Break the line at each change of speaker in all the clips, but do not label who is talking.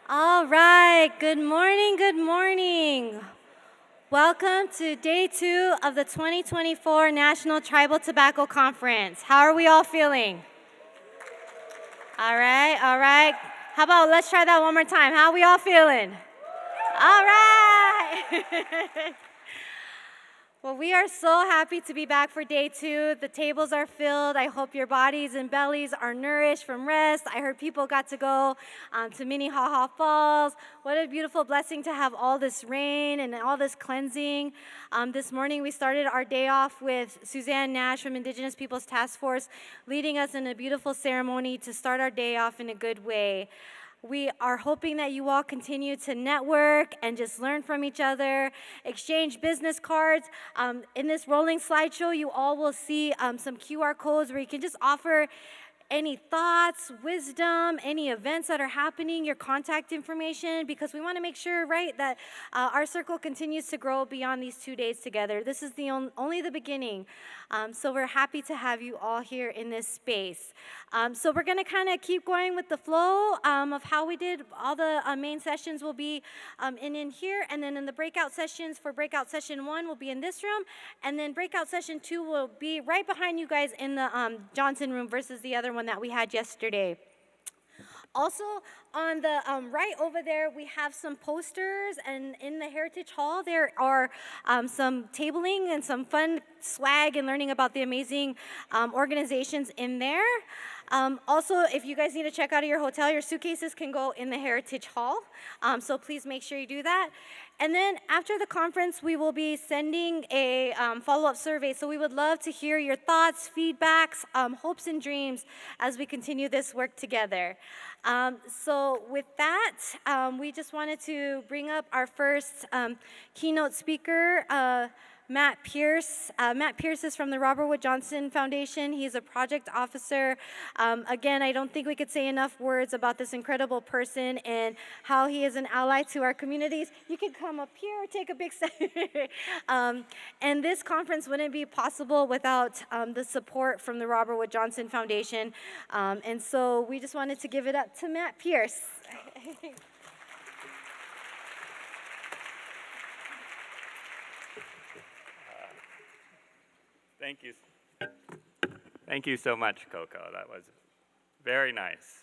All right, good morning, good morning. Welcome to day 2 of the 2024 National Tribal Tobacco Conference. How are we all feeling? All right, all right. How about let's try that one more time. How are we all feeling? All right. Well, we are so happy to be back for day 2. The tables are filled. I hope your bodies and bellies are nourished from rest. I heard people got to go to Minnehaha Falls. What a beautiful blessing to have all this rain and all this cleansing. This morning we started our day off with Suzanne Nash from Indigenous Peoples Task Force leading us in a beautiful ceremony to start our day off in a good way. We are hoping that you all continue to network and just learn from each other, exchange business cards. In this rolling slideshow, you all will see some QR codes where you can just offer any thoughts, wisdom, any events that are happening, your contact information, because we want to make sure, right, that our circle continues to grow beyond these 2 days together. This is only the beginning. So we're happy to have you all here in this space. So we're going to kind of keep going with the flow of how we did. All the main sessions will be in here, and then in the breakout sessions for breakout session 1 will be in this room, and then breakout session 2 will be right behind you guys in the Johnson room versus the other one that we had yesterday. Also, on the right over there, we have some posters, and in the Heritage Hall, there are some tabling and some fun swag and learning about the amazing organizations in there. Also, if you guys need to check out of your hotel, your suitcases can go in the Heritage Hall, so please make sure you do that. And then after the conference, we will be sending a follow-up survey, so we would love to hear your thoughts, feedbacks, hopes, and dreams as we continue this work together. So with that, we just wanted to bring up our first keynote speaker, Matt Pierce. Matt Pierce is from the Robert Wood Johnson Foundation. He's a project officer. Again, I don't think we could say enough words about this incredible person and how he is an ally to our communities. You can come up here, take a big step. And this conference wouldn't be possible without the support from the Robert Wood Johnson Foundation. And so we just wanted to give it up to Matt Pierce.
Thank you. Thank you so much, Coco. That was very nice.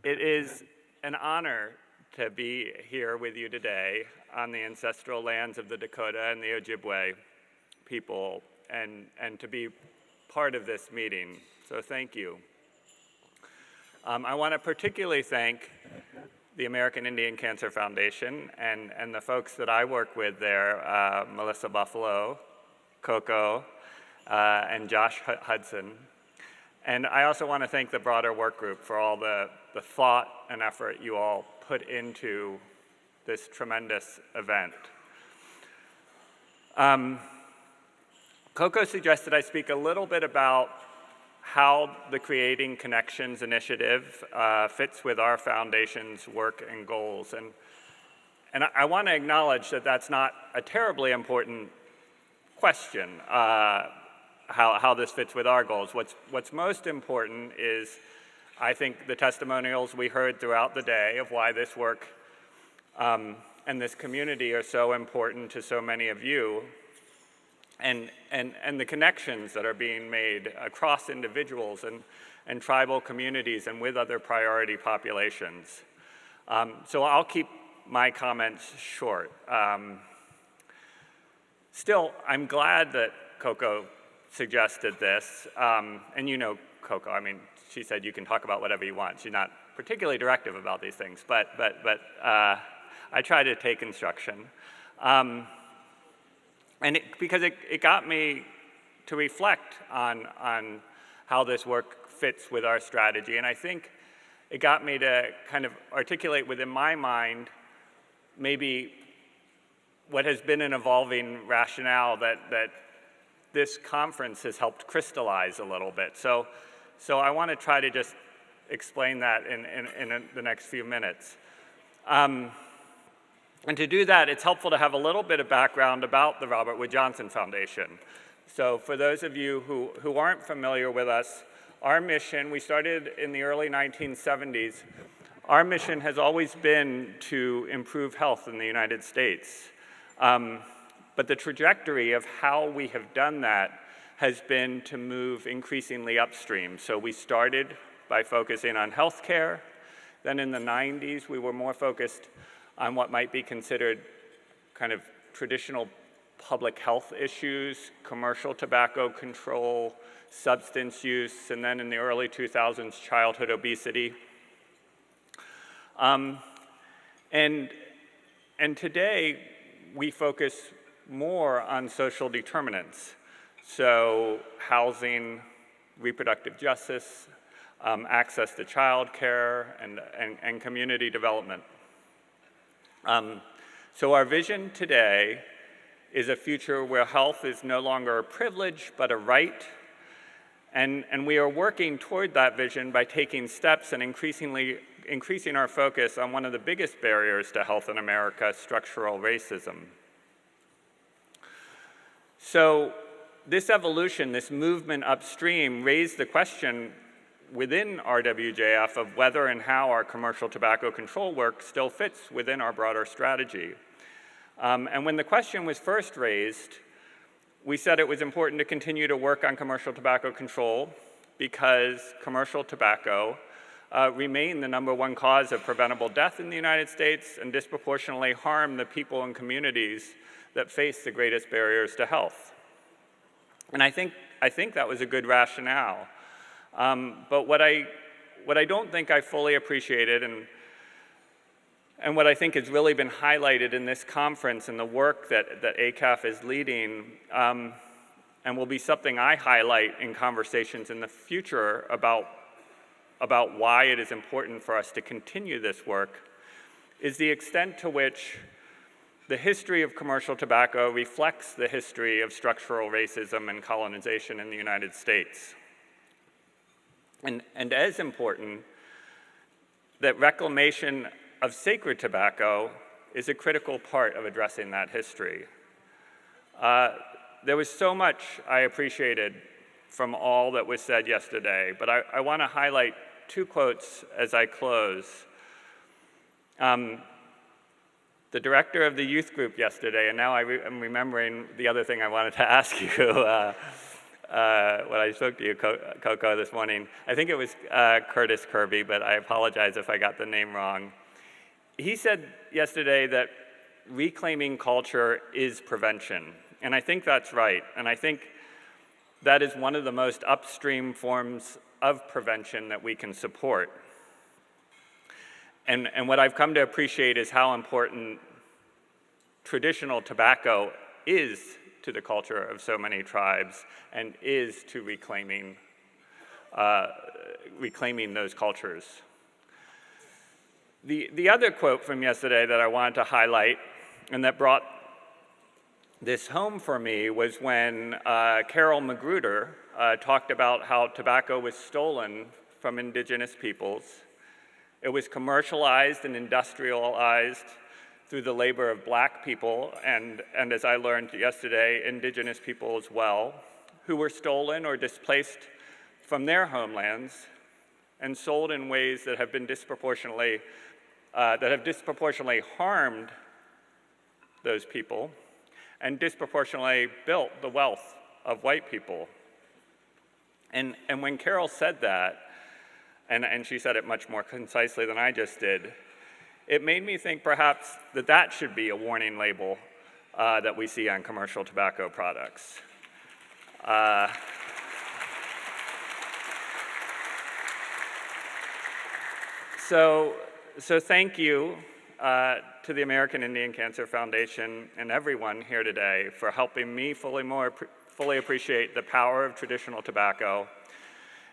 It is an honor to be here with you today on the ancestral lands of the Dakota and the Ojibwe people and to be part of this meeting. So thank you. I want to particularly thank the American Indian Cancer Foundation and the folks that I work with there, Melissa Buffalo, Coco, and Josh Hudson. And I also want to thank the broader work group for all the thought and effort you all put into this tremendous event. Coco suggested I speak a little bit about how the Creating Connections initiative fits with our foundation's work and goals. And I want to acknowledge that that's not a terribly important question, how this fits with our goals. What's most important is, I think, the testimonials we heard throughout the day of why this work and this community are so important to so many of you. And the connections that are being made across individuals and tribal communities and with other priority populations. So I'll keep my comments short. Still, I'm glad that Coco suggested this. And you know Coco, I mean, she said you can talk about whatever you want. She's not particularly directive about these things, but I try to take instruction. And because it got me to reflect on how this work fits with our strategy. And I think it got me to kind of articulate within my mind maybe what has been an evolving rationale that this conference has helped crystallize a little bit. So I want to try to just explain that in the next few minutes. And to do that, it's helpful to have a little bit of background about the Robert Wood Johnson Foundation, So for those of you who aren't familiar with us, our mission, we started in the early 1970s. Our mission has always been to improve health in the United States. But the trajectory of how we have done that has been to move increasingly upstream. So we started by focusing on healthcare. Then in the 90s, we were more focused on what might be considered kind of traditional public health issues, commercial tobacco control, substance use, and then in the early 2000s, childhood obesity. And today, we focus more on social determinants. So housing, reproductive justice, access to childcare, and community development. So our vision today is a future where health is no longer a privilege, but a right. And we are working toward that vision by taking steps and increasing our focus on one of the biggest barriers to health in America, structural racism. So this evolution, this movement upstream, raised the question within RWJF of whether and how our commercial tobacco control work still fits within our broader strategy. And when the question was first raised, we said it was important to continue to work on commercial tobacco control because commercial tobacco remain the #1 cause of preventable death in the United States and disproportionately harm the people and communities that face the greatest barriers to health. And I think that was a good rationale. But what I don't think I fully appreciated and what I think has really been highlighted in this conference and the work that ACAF is leading, and will be something I highlight in conversations in the future about why it is important for us to continue this work, is the extent to which the history of commercial tobacco reflects the history of structural racism and colonization in the United States. And as important, that reclamation of sacred tobacco is a critical part of addressing that history. There was so much I appreciated from all that was said yesterday, but I want to highlight 2 quotes as I close. The director of the youth group yesterday, and now I'm remembering the other thing I wanted to ask you when I spoke to you, Coco, this morning. I think it was Curtis Kirby, but I apologize if I got the name wrong. He said yesterday that reclaiming culture is prevention, and I think that's right, and I think that is one of the most upstream forms of prevention that we can support. And what I've come to appreciate is how important traditional tobacco is to the culture of so many tribes and is to reclaiming those cultures. The other quote from yesterday that I wanted to highlight and that brought this home for me was when Carol Magruder talked about how tobacco was stolen from indigenous peoples. It was commercialized and industrialized through the labor of Black people, and as I learned yesterday, indigenous people as well, who were stolen or displaced from their homelands and sold in ways that have been disproportionately harmed those people and disproportionately built the wealth of white people. And when Carol said that, and she said it much more concisely than I just did, it made me think perhaps that should be a warning label that we see on commercial tobacco products. So thank you to the American Indian Cancer Foundation and everyone here today for helping me fully appreciate the power of traditional tobacco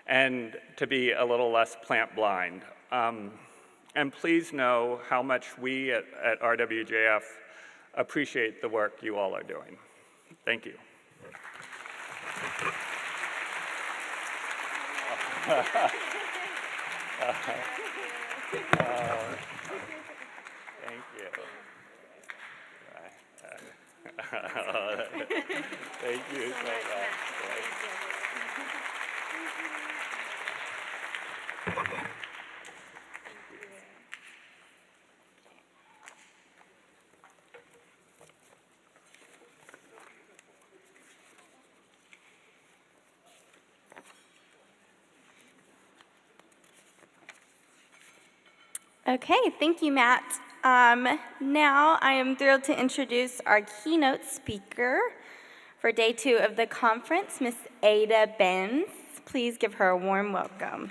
and to be a little less plant blind. And please know how much we at RWJF appreciate the work you all are doing. Thank you. Thank you. Thank you so much.
Okay, thank you, Matt. Now I am thrilled to introduce our keynote speaker for day 2 of the conference, Miss Ada Benz. Please give her a warm welcome.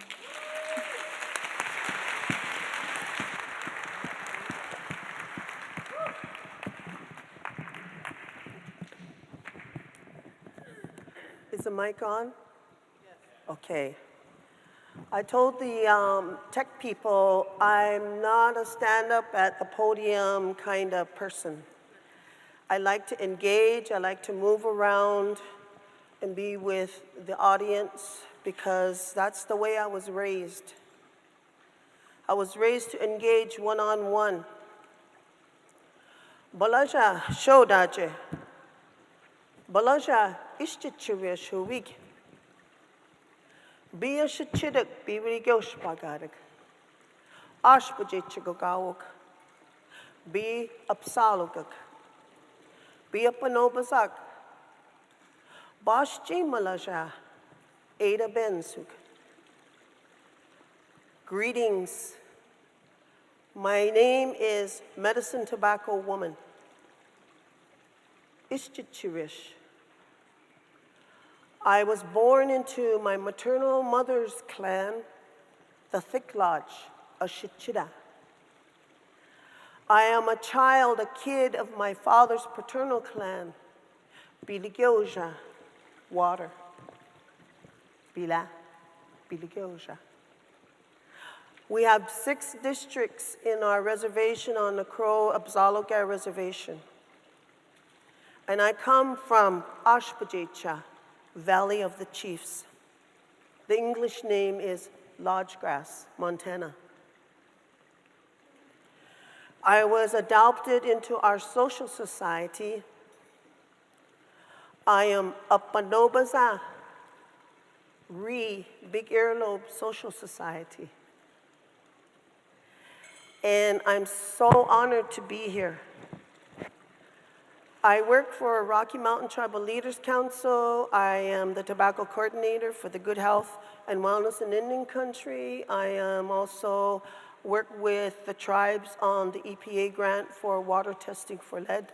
Is the mic on? Yes. Okay. I told the tech people I'm not a stand-up at the podium kind of person. I like to engage, I like to move around and be with the audience because that's the way I was raised. I was raised to engage one-on-one. Balaja shodaje. Balaja ishtichivya shuvig. Bia shichidak bibrigosh pagadak. Ashpajichigogawok. Be Apsaalooke. Be Apanobazak. Bashji Malaja. Ada Benzug. Greetings. My name is Medicine Tobacco Woman. Ishtichirish. I was born into my maternal mother's clan, the Thick Lodge, a Shichida. I am a child, a kid of my father's paternal clan, Biligyoja, water. Bila, Biligyoja. We have 6 districts in our reservation on the Crow Apsaalooke Reservation. And I come from Ashpajicha, Valley of the Chiefs. The English name is Lodgegrass, Montana. I was adopted into our social society. I am Apanobaza, Big Earlobe Social Society. And I'm so honored to be here. I work for Rocky Mountain Tribal Leaders Council. I am the tobacco coordinator for the Good Health and Wellness in Indian Country. I am also work with the tribes on the EPA grant for water testing for lead.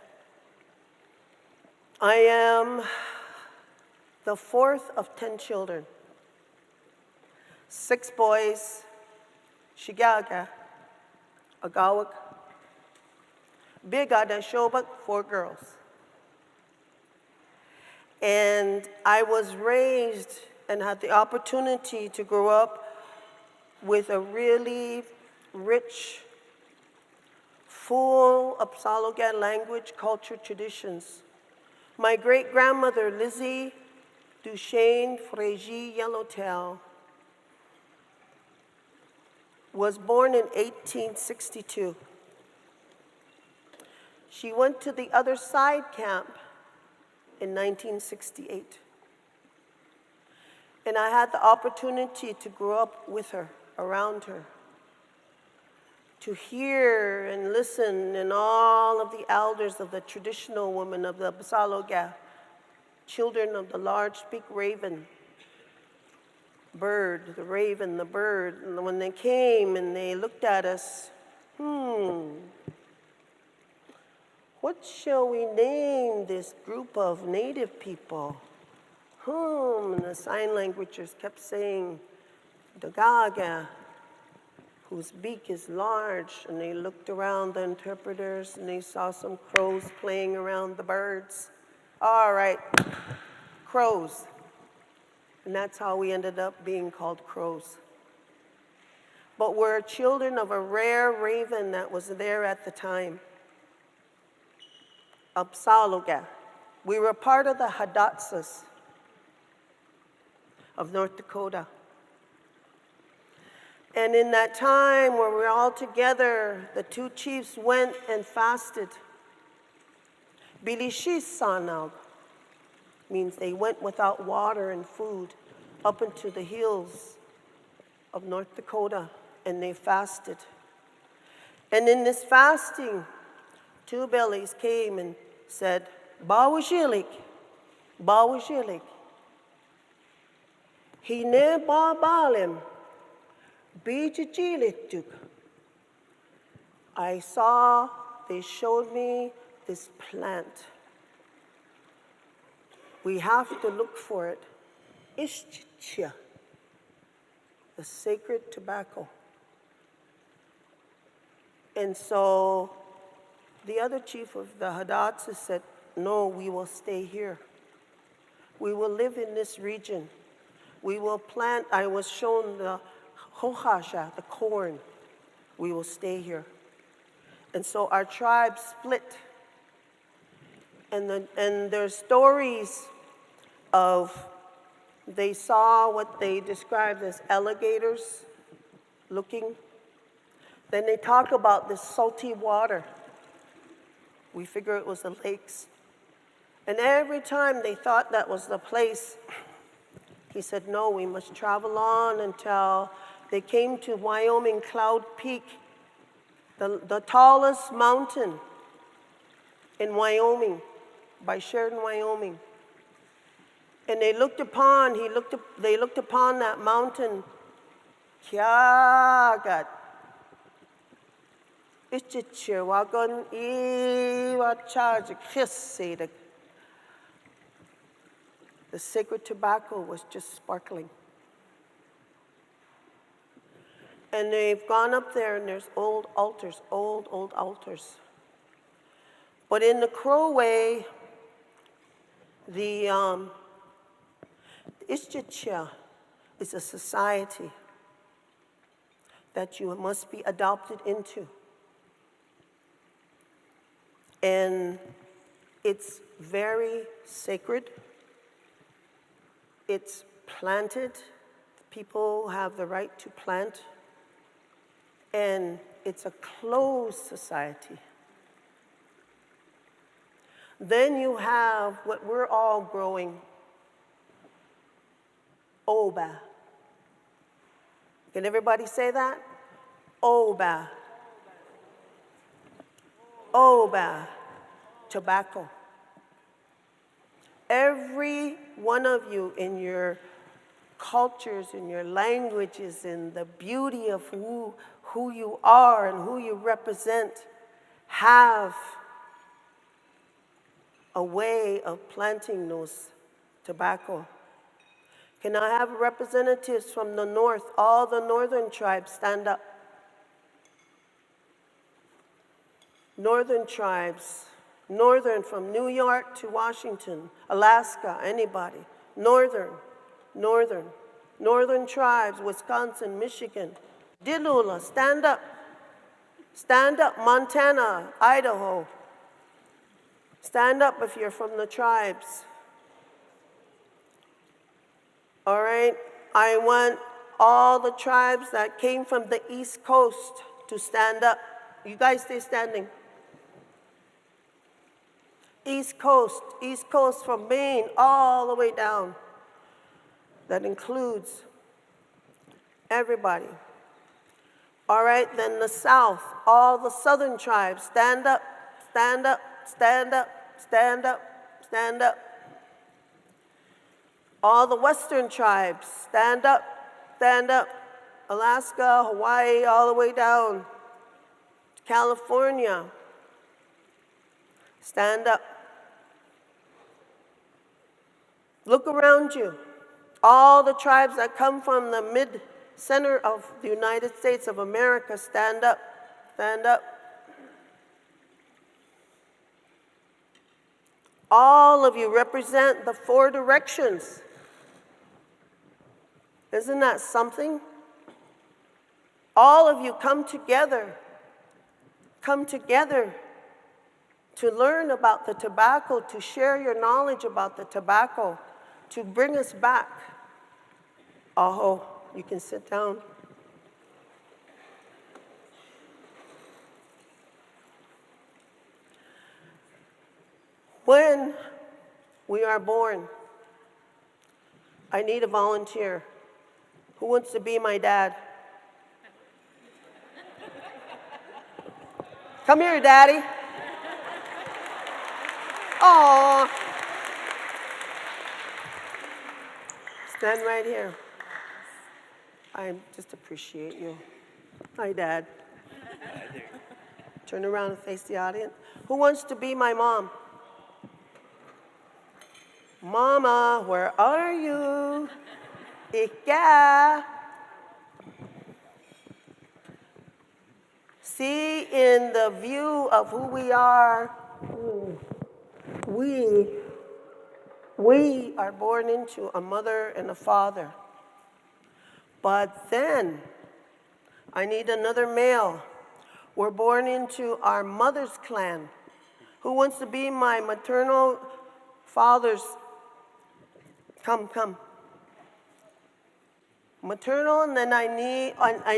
I am the 4th of 10 children. 6 boys, Shigaga, Agawak, Bigada Shobak, 4 girls. And I was raised and had the opportunity to grow up with a really rich, full Apsaalooke language, culture, traditions. My great-grandmother, Lizzie Duchesne Frégie Yellowtail, was born in 1862. She went to the other side camp in 1968. And I had the opportunity to grow up with her, around her, to hear and listen and all of the elders of the traditional women of the Apsaalooke, children of the large beak raven, bird, the raven, the bird. And when they came and they looked at us, what shall we name this group of native people? And the sign languagers kept saying, Dagaga, whose beak is large. And they looked around the interpreters and they saw some crows playing around the birds. All right, crows. And that's how we ended up being called crows. But we're children of a rare raven that was there at the time. Apsaalooke. We were part of the Hadatsas of North Dakota. And in that time where we were all together, the 2 chiefs went and fasted. Bilishisanag means they went without water and food up into the hills of North Dakota, and they fasted. And in this fasting, two bellies came and said, Bawashilik, Bawashilik. Hine babalem, bijijilik. I saw, they showed me this plant. We have to look for it. Ishchicha, the sacred tobacco. And so the other chief of the Hadatsa said, no, we will stay here. We will live in this region. We will plant, I was shown the hohasha, the corn. We will stay here. And so our tribe split. And there's stories of, they saw what they described as alligators looking. Then they talk about this salty water. We figure it was the lakes. And every time they thought that was the place, he said, no, we must travel on until they came to Wyoming Cloud Peak, the tallest mountain in Wyoming, by Sheridan, Wyoming. And they looked upon, they looked upon that mountain. Kyagat. Ichichir wagon iwa charge the sacred tobacco was just sparkling. And they've gone up there and there's old altars, old altars. But in the Crow Way, the Ishchicha is a society that you must be adopted into. And it's very sacred. It's planted. People have the right to plant. And it's a closed society. Then you have what we're all growing, Oba. Can everybody say that? Oba. Oba, tobacco. Every one of you in your cultures, in your languages, in the beauty of who you are and who you represent, have a way of planting those tobacco. Can I have representatives from the north? All the northern tribes stand up. Northern tribes, northern from New York to Washington, Alaska, anybody. Northern tribes, Wisconsin, Michigan. Dilula, stand up. Stand up, Montana, Idaho. Stand up if you're from the tribes. All right, I want all the tribes that came from the East Coast to stand up. You guys stay standing. East Coast from Maine all the way down. That includes everybody. All right, then the South, all the Southern tribes, stand up, stand up, stand up, stand up, stand up. All the Western tribes, stand up, stand up. Alaska, Hawaii, all the way down to California. Stand up. Look around you. All the tribes that come from the mid-center of the United States of America, stand up, stand up. All of you represent the four directions. Isn't that something? All of you come together to learn about the tobacco, to share your knowledge about the tobacco, to bring us back. Oh, you can sit down. When we are born, I need a volunteer. Who wants to be my dad? Come here, Daddy. Aww. Stand right here. I just appreciate you. Hi, Dad. Turn around and face the audience. Who wants to be my mom? Mama, where are you? Ika. See, in the view of who we are, we are born into a mother and a father. But then, I need another male. We're born into our mother's clan. Who wants to be my maternal father's? Come. Maternal, and then I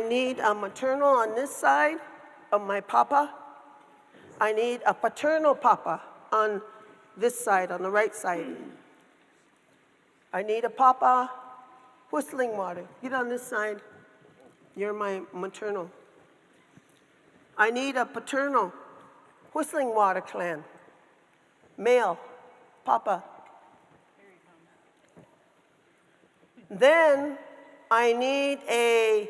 need a maternal on this side of my papa. I need a paternal papa on this side, on the right side. I need a papa, whistling water. Get on this side. You're my maternal. I need a paternal, whistling water clan. Male, papa. Then I need a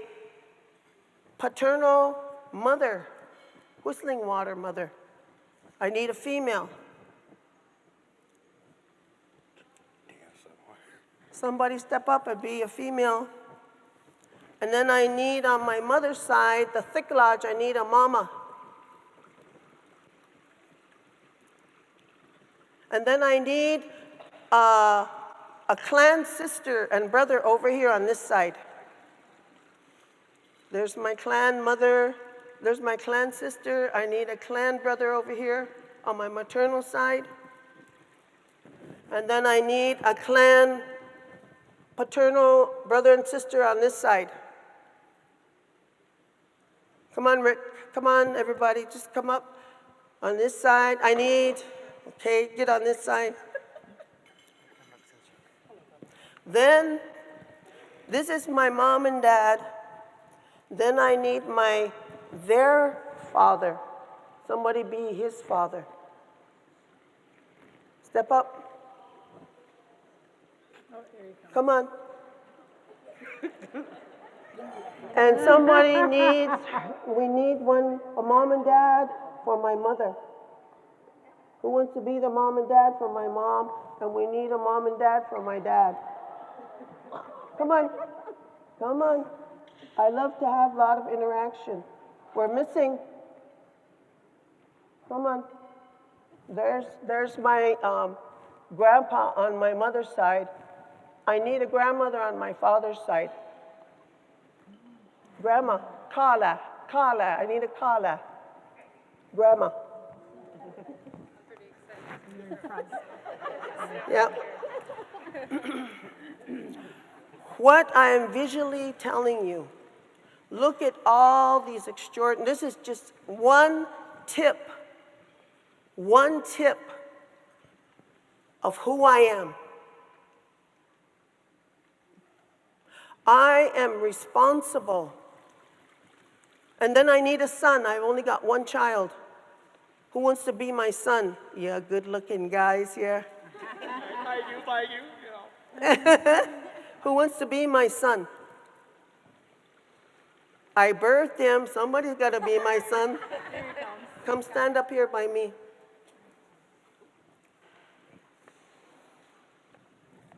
paternal mother, whistling water mother. I need a female. Somebody step up and be a female. And then I need on my mother's side, the thick lodge, I need a mama. And then I need a clan sister and brother over here on this side. There's my clan mother, there's my clan sister. I need a clan brother over here on my maternal side. And then I need a clan paternal brother and sister on this side. Come on, Rick. Come on, everybody. Just come up on this side. Okay, get on this side. Then, this is my mom and dad. Then I need their father. Somebody be his father. Step up. Come on. And we need a mom and dad for my mother. Who wants to be the mom and dad for my mom? And we need a mom and dad for my dad. Come on. I love to have a lot of interaction. We're missing. Come on. There's my grandpa on my mother's side. I need a grandmother on my father's side. Grandma, Kala, I need a Kala. Grandma. Yeah. What I am visually telling you, look at all these extraordinary, this is just one tip of who I am. I am responsible. And then I need a son. I've only got one child. Who wants to be my son? Yeah, good-looking guys here. By you. Who wants to be my son? I birthed him. Somebody's got to be my son. Come stand up here by me.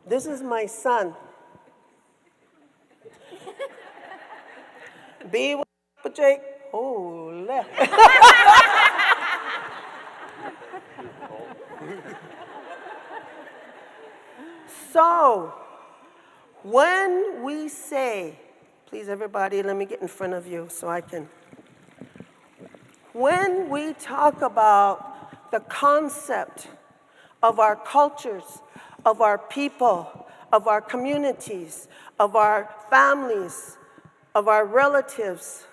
This is my son. Be with Jake. Oh, left. So, when we say, please everybody, let me get in front of you so I can. When we talk about the concept of our cultures, of our people, of our communities, of our families, of our relatives,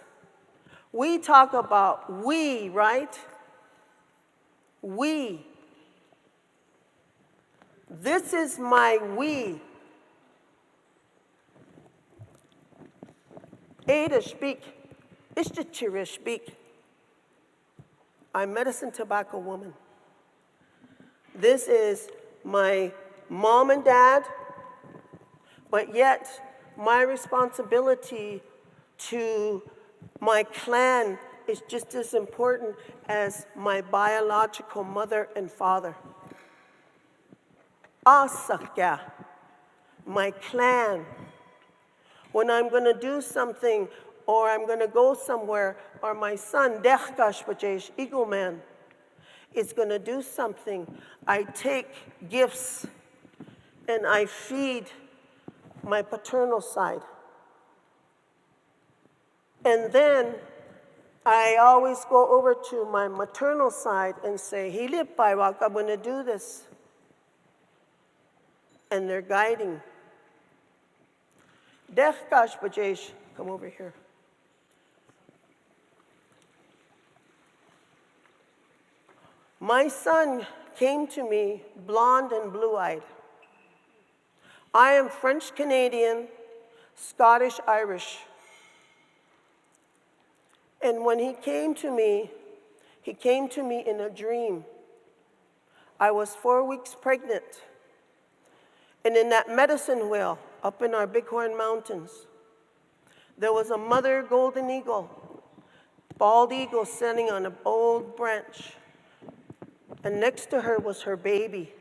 we talk about we, right? We. This is my we. Ada speak. Ishchachira speak. I'm medicine tobacco woman. This is my mom and dad, but yet my responsibility to my clan is just as important as my biological mother and father. Asakya, my clan. When I'm going to do something, or I'm going to go somewhere, or my son, Dechkash Bajesh, Eagle Man, is going to do something, I take gifts and I feed my paternal side. And then I always go over to my maternal side and say, Hilip Baiwak, I'm going to do this. And they're guiding. Dechkash Bajesh, come over here. My son came to me blonde and blue-eyed. I am French-Canadian, Scottish-Irish. And when he came to me in a dream. I was 4 weeks pregnant. And in that medicine wheel up in our Bighorn Mountains, there was a mother golden eagle, bald eagle standing on an old branch. And next to her was her baby,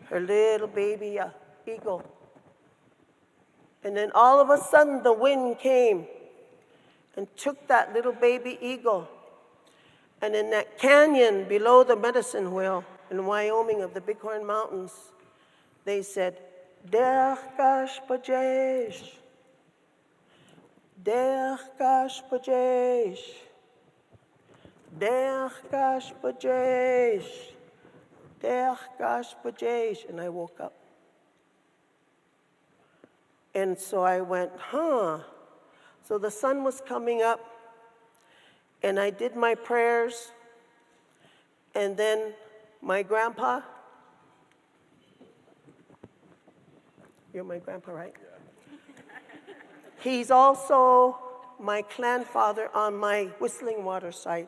her little baby eagle. And then all of a sudden the wind came and took that little baby eagle. And in that canyon below the medicine wheel in Wyoming of the Bighorn Mountains, they said, Derkash Bajesh, Derkash Bajesh, Derkash Bajesh, Derkash Bajesh. And I woke up. And so I went, huh. So the sun was coming up, and I did my prayers, and then my grandpa, you're my grandpa, right? Yeah. He's also my clan father on my Whistling Water side.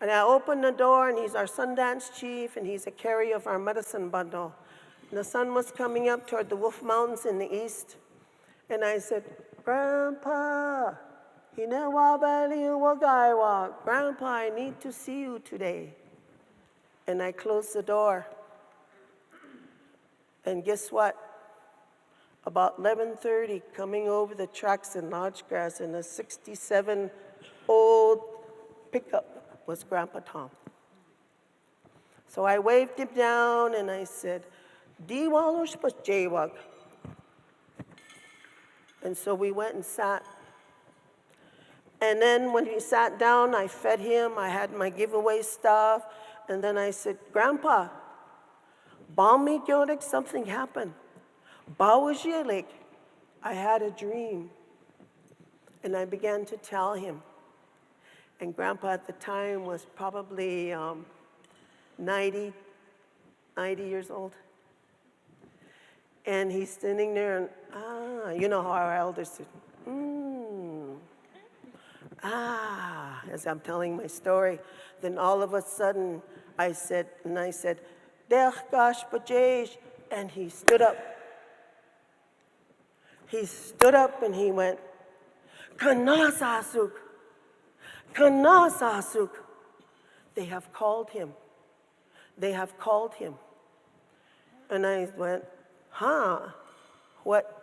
And I opened the door, and he's our Sundance chief, and he's a carrier of our medicine bundle. And the sun was coming up toward the Wolf Mountains in the east, and I said, Grandpa, Grandpa, I need to see you today. And I closed the door. And guess what? About 11:30, coming over the tracks in Lodge Grass in a 67 old pickup was Grandpa Tom. So I waved him down and I said, Diwalosh Jaywag. And so we went and sat. And then when he sat down, I fed him. I had my giveaway stuff. And then I said, Grandpa, Balmi Gyodik, something happened. Bawajilik, I had a dream. And I began to tell him. And Grandpa at the time was probably 90 years old. And he's standing there and, you know how our elders said, as I'm telling my story. Then all of a sudden, I said, Derkash Bajesh, and he stood up. He stood up and he went, Kanasasuk, Kanasasuk. They have called him. They have called him. And I went, huh? What?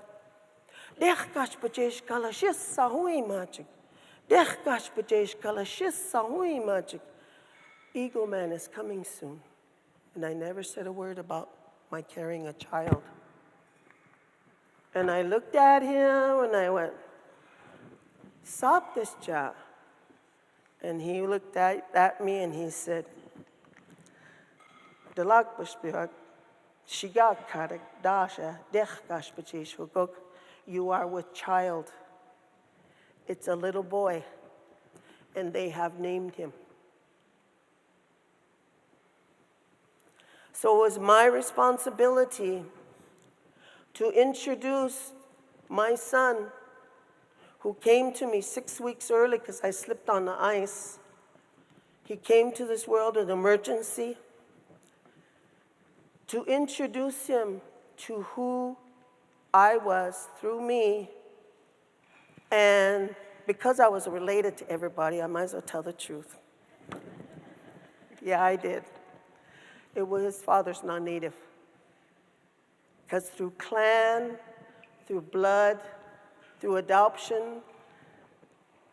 Derkash Bajesh kalashis sahui magic. Derkash Bajesh kalashis sahui magic. Eagle Man is coming soon. And I never said a word about my carrying a child. And I looked at him and I went, stop this job. And he looked at me and he said, Dalak Bashbihak, Shigak Karak Dasha, Dechkash Bajesh Huguk, you are with child. It's a little boy, and they have named him. So it was my responsibility to introduce my son, who came to me 6 weeks early because I slipped on the ice. He came to this world in emergency, to introduce him to who I was through me. And because I was related to everybody, I might as well tell the truth. Yeah, I did. It was his father's non-native. Because through clan, through blood, through adoption,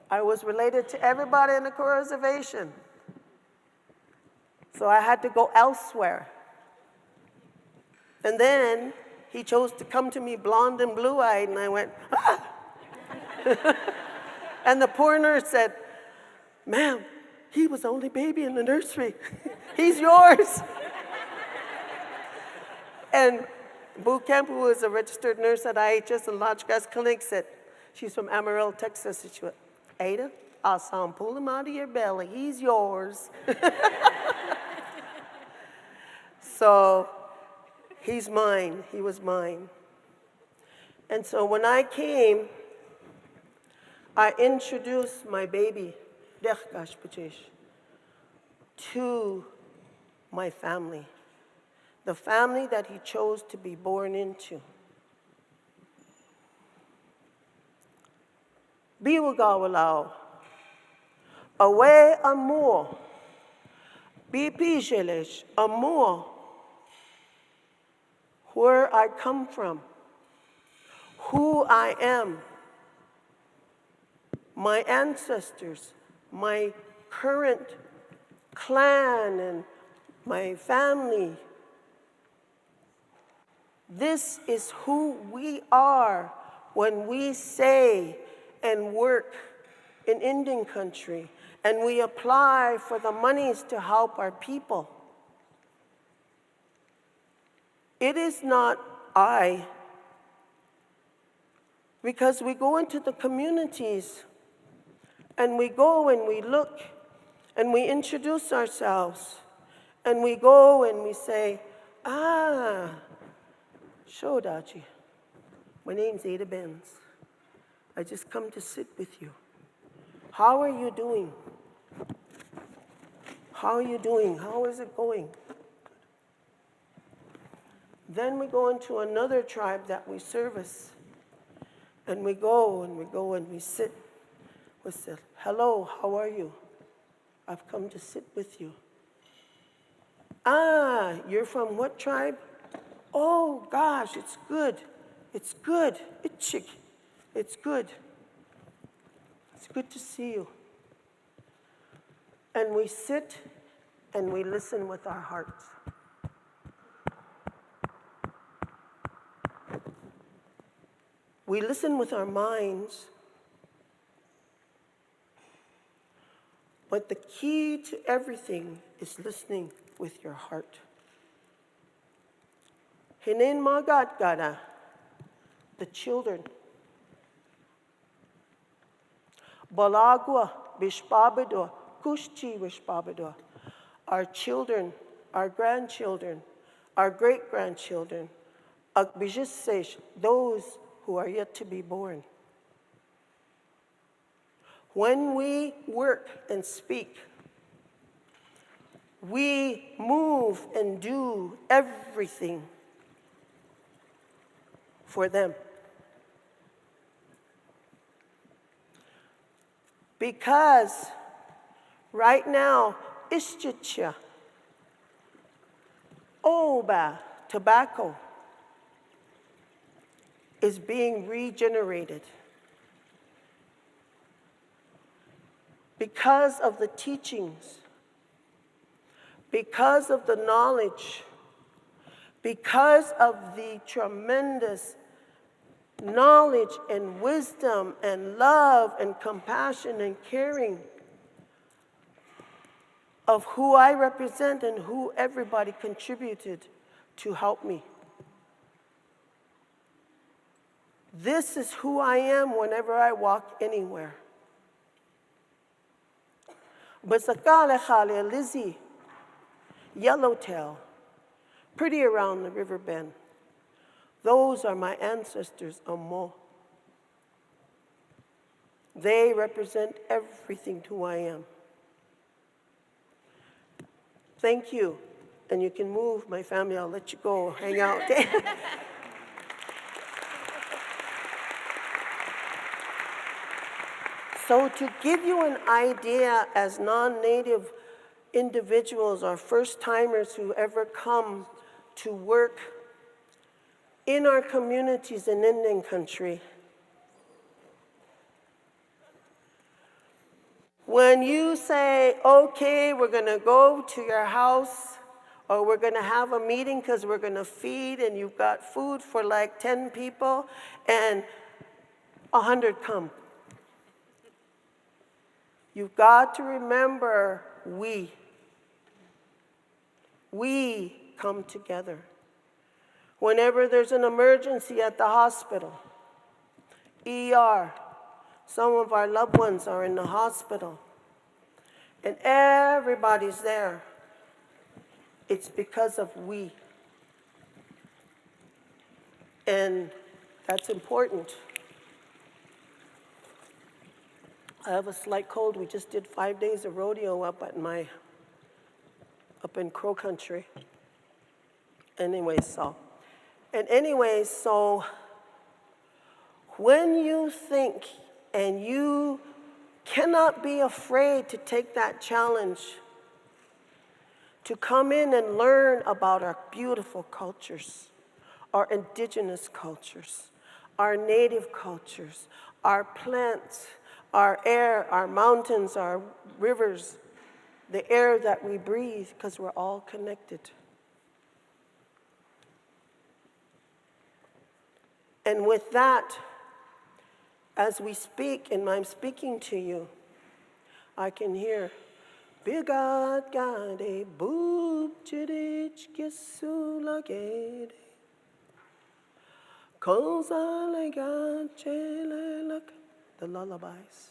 I was related to everybody in the reservation. So I had to go elsewhere. And then he chose to come to me blonde and blue-eyed, and I went, ah! And the poor nurse said, ma'am, he was the only baby in the nursery. He's yours. And Boo Kemp, who was a registered nurse at IHS and Lodge Gas Clinic, said, she's from Amarillo, Texas. And she went, Ada, I saw him pull him out of your belly. He's yours. So he's mine. He was mine. And so when I came, I introduced my baby, to my family, the family that he chose to be born into. Biwagawalaw, away amor, bipijelish, amor, where I come from, who I am, my ancestors, my current clan and my family. This is who we are when we say and work in Indian country and we apply for the monies to help our people. It is not I, because we go into the communities and we go and we look and we introduce ourselves and we go and we say, Shodaji, my name's Ada Benz. I just come to sit with you. How are you doing? How are you doing? How is it going? Then we go into another tribe that we service. And we go and we go and we sit. We say, hello, how are you? I've come to sit with you. You're from what tribe? Oh gosh, it's good. It's good. It's good. It's good to see you. And we sit and we listen with our hearts. We listen with our minds, but the key to everything is listening with your heart. Hinin magat gada, the children. Balagwa bishpabadwa, kushchi bishpabadwa. Our children, our grandchildren, our great-grandchildren, akbijisesh, those who are yet to be born. When we work and speak, we move and do everything for them. Because right now, ishchicha, oba, tobacco, is being regenerated because of the teachings, because of the knowledge, because of the tremendous knowledge and wisdom and love and compassion and caring of who I represent and who everybody contributed to help me. This is who I am whenever I walk anywhere. Basakale khale Lizzie, Yellowtail, pretty around the river bend. Those are my ancestors, Amo. They represent everything to who I am. Thank you. And you can move, my family. I'll let you go hang out. So to give you an idea as non-native individuals or first-timers who ever come to work in our communities in Indian country, when you say, okay, we're going to go to your house, or we're going to have a meeting because we're going to feed, and you've got food for like 10 people, and 100 come. You've got to remember we come together. Whenever there's an emergency at the hospital, ER, some of our loved ones are in the hospital, and everybody's there. It's because of we. And that's important. I have a slight cold. We just did 5 days of rodeo up in Crow Country. So when you think and you cannot be afraid to take that challenge, to come in and learn about our beautiful cultures, our indigenous cultures, our native cultures, our plants, our air, our mountains, our rivers, the air that we breathe, because we're all connected. And with that, as we speak, and I'm speaking to you, I can hear, Bigad gade boob chidich kisulagade. Kozalegat chelelak. The lullabies.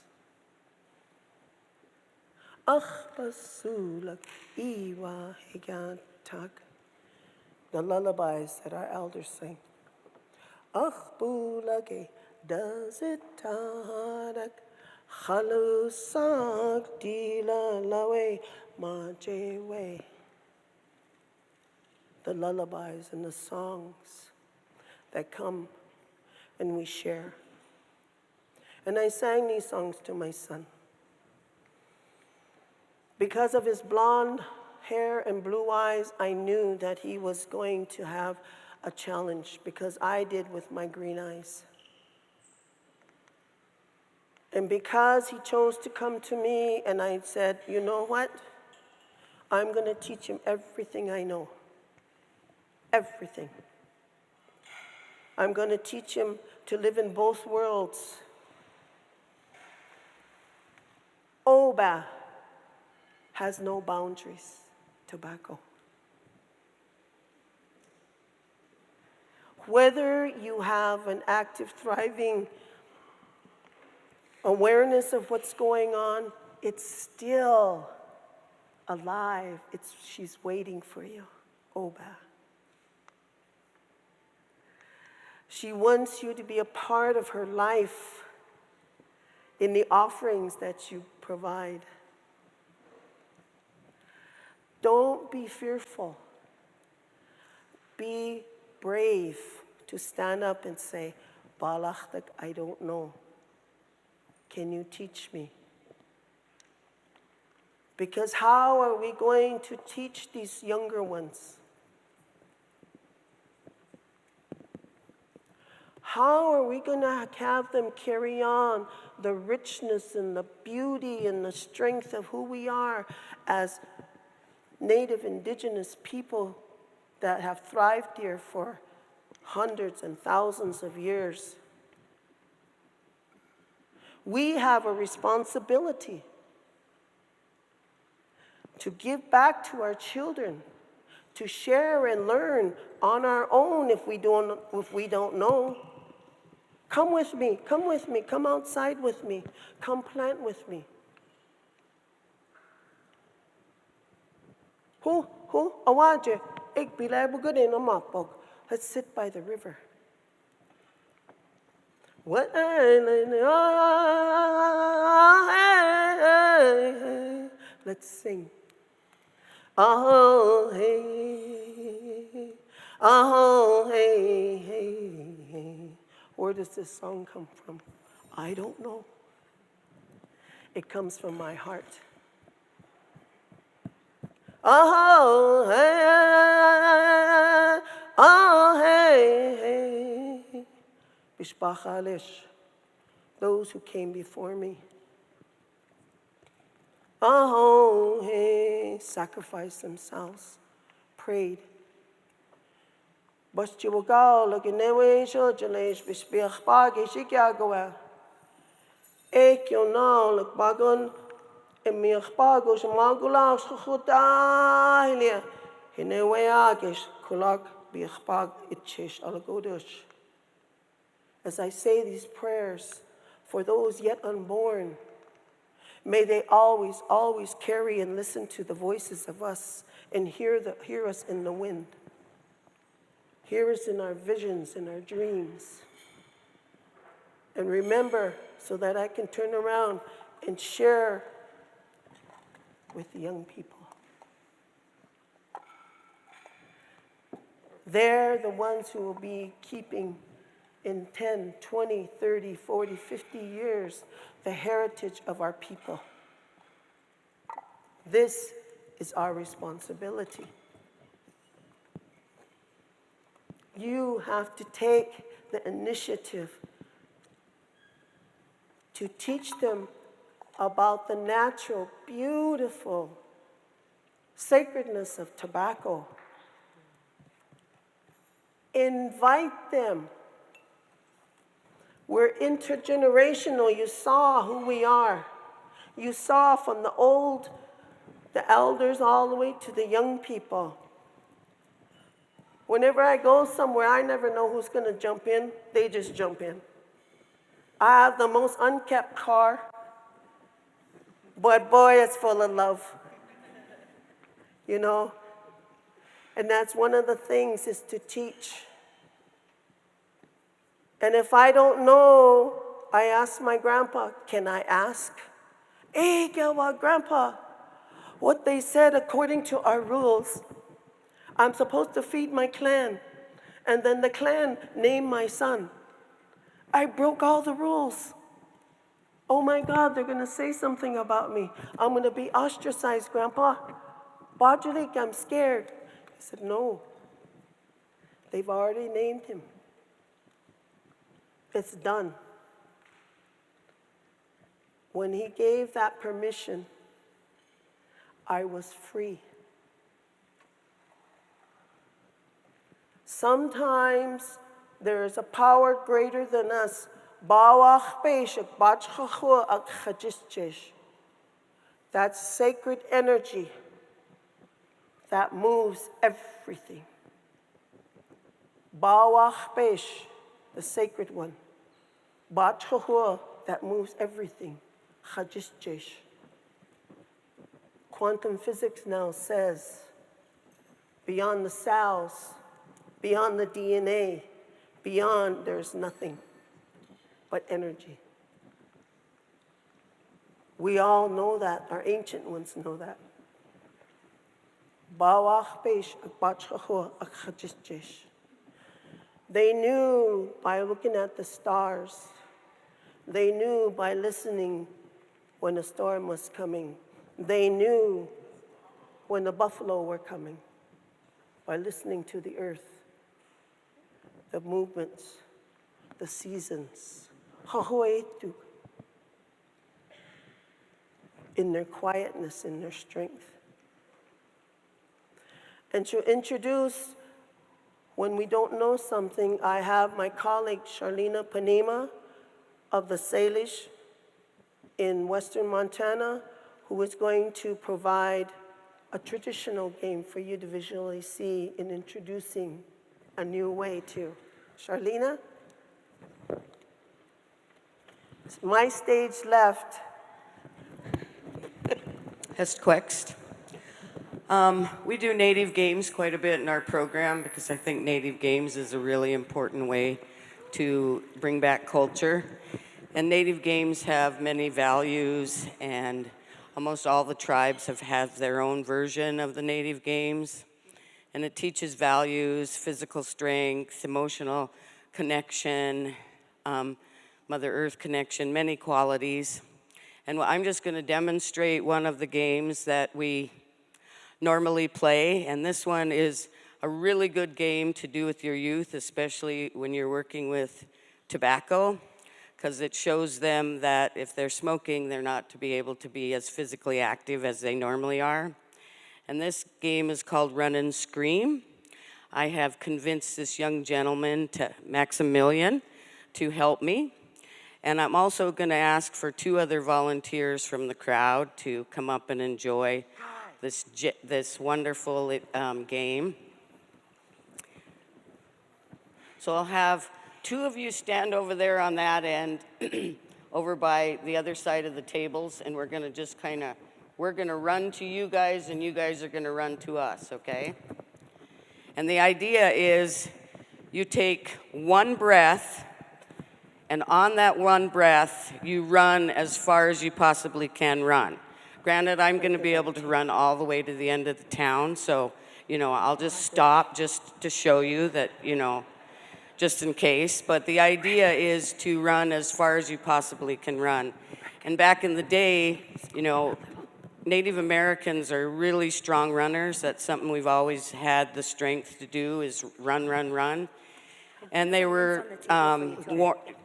Ach basulak iwa higatak. The lullabies that our elders sing. Ach bulage does it tadak. Halusak dila lawe majewe. The lullabies and the songs that come and we share. And I sang these songs to my son. Because of his blonde hair and blue eyes, I knew that he was going to have a challenge, because I did with my green eyes. And because he chose to come to me, and I said, you know what? I'm going to teach him everything I know. Everything. I'm going to teach him to live in both worlds. Oba has no boundaries, tobacco. Whether you have an active, thriving awareness of what's going on, it's still alive. She's waiting for you, Oba. She wants you to be a part of her life in the offerings that you provide. Don't be fearful. Be brave to stand up and say, Balachtak, I don't know. Can you teach me? Because how are we going to teach these younger ones? How are we going to have them carry on the richness and the beauty and the strength of who we are as Native indigenous people that have thrived here for hundreds and thousands of years? We have a responsibility to give back to our children, to share and learn on our own if we don't know. Come with me, come outside with me, come plant with me. Who? Awaje. Ik bilay bugadin amapog. Let's sit by the river. What? Let's sing. Oh, hey. Oh, hey, hey, hey. Where does this song come from? I don't know. It comes from my heart. Oh, hey, oh, hey, hey. Bishbach Alish, those who came before me. Oh, hey, sacrificed themselves, prayed. But you will go, look in the way, show Jalesh, Bishbach Bagi, Shikiagawa. Ik jou nou, look bagon, en meer bagos, Magulaus, Chuchudalia. In the way, Agish, Kulak, Bichbag, Itchish, Alagodush. As I say these prayers for those yet unborn, may they always, always carry and listen to the voices of us and hear us in the wind. Hear us in our visions, in our dreams. And remember, so that I can turn around and share with the young people. They're the ones who will be keeping in 10, 20, 30, 40, 50 years the heritage of our people. This is our responsibility. You have to take the initiative to teach them about the natural, beautiful sacredness of tobacco. Invite them. We're intergenerational. You saw who we are. You saw from the elders all the way to the young people. Whenever I go somewhere, I never know who's going to jump in. They just jump in. I have the most unkept car, but boy, it's full of love. You know? And that's one of the things is to teach. And if I don't know, I ask my grandpa, can I ask? Hey, Grandpa, what they said according to our rules, I'm supposed to feed my clan, and then the clan named my son. I broke all the rules. Oh my God, they're gonna say something about me. I'm gonna be ostracized, Grandpa. Bajalik, I'm scared. I said, no, they've already named him. It's done. When he gave that permission, I was free. Sometimes there is a power greater than us. That's sacred energy that moves everything. The sacred one. That moves everything. Quantum physics now says, beyond the cells, beyond the DNA, beyond there's nothing but energy. We all know that. Our ancient ones know that. They knew by looking at the stars. They knew by listening when a storm was coming. They knew when the buffalo were coming by listening to the earth, the movements, the seasons. In their quietness, in their strength. And to introduce, when we don't know something, I have my colleague Charlena Panema of the Salish in Western Montana, who is going to provide a traditional game for you to visually see in introducing a new way to. Charlena? It's my stage left.
Hast gequaxt. We do Native games quite a bit in our program because I think Native games is a really important way to bring back culture. And Native games have many values, and almost all the tribes have had their own version of the Native games. And it teaches values, physical strength, emotional connection, Mother Earth connection, many qualities. And I'm just going to demonstrate one of the games that we normally play, and this one is a really good game to do with your youth, especially when you're working with tobacco, because it shows them that if they're smoking, they're not to be able to be as physically active as they normally are. And this game is called Run and Scream. I have convinced this young gentleman, Maximilian, to help me. And I'm also going to ask for 2 other volunteers from the crowd to come up and enjoy this wonderful game. So I'll have 2 of you stand over there on that end, over by the other side of the tables, and we're going to just we're going to run to you guys, and you guys are going to run to us, okay? And the idea is you take one breath, and on that one breath, you run as far as you possibly can run. Granted, I'm going to be able to run all the way to the end of the town, so, I'll just stop just to show you that, just in case. But the idea is to run as far as you possibly can run. And back in the day, Native Americans are really strong runners. That's something we've always had the strength to do, is run, run, run. And they were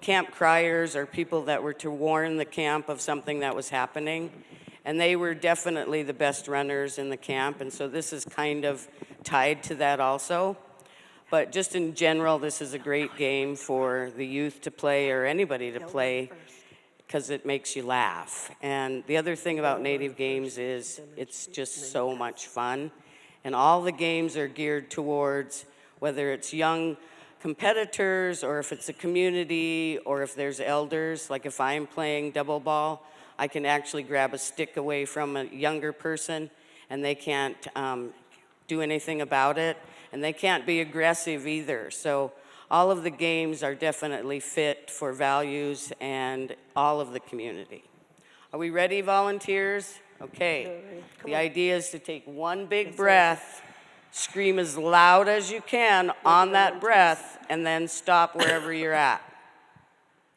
camp criers, or people that were to warn the camp of something that was happening. And they were definitely the best runners in the camp, and so this is kind of tied to that also. But just in general, this is a great game for the youth to play, or anybody to play, because it makes you laugh. And the other thing about Native games is it's just so much fun. And all the games are geared towards, whether it's young competitors, or if it's a community, or if there's elders. Like if I'm playing double ball, I can actually grab a stick away from a younger person, and they can't do anything about it, and they can't be aggressive either. So all of the games are definitely fit for values and all of the community. Are we ready, volunteers? Okay. The idea is to take one big breath, scream as loud as you can on that breath, and then stop wherever you're at.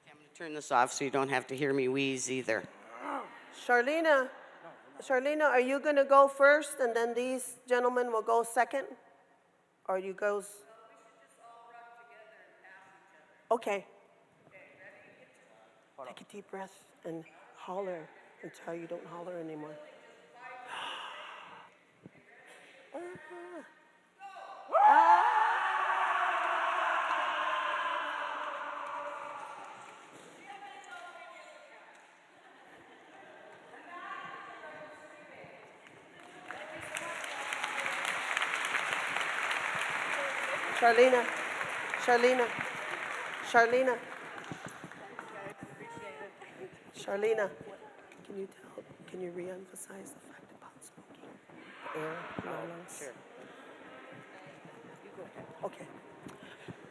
I'm going to turn this off so you don't have to hear me wheeze either.
Charlena, are you going to go first, and then these gentlemen will go second? Or you go? Okay. Take a deep breath and holler until you don't holler anymore. Charlena, can you re-emphasize the fact about smoking? The air in our lungs? Sure. Okay.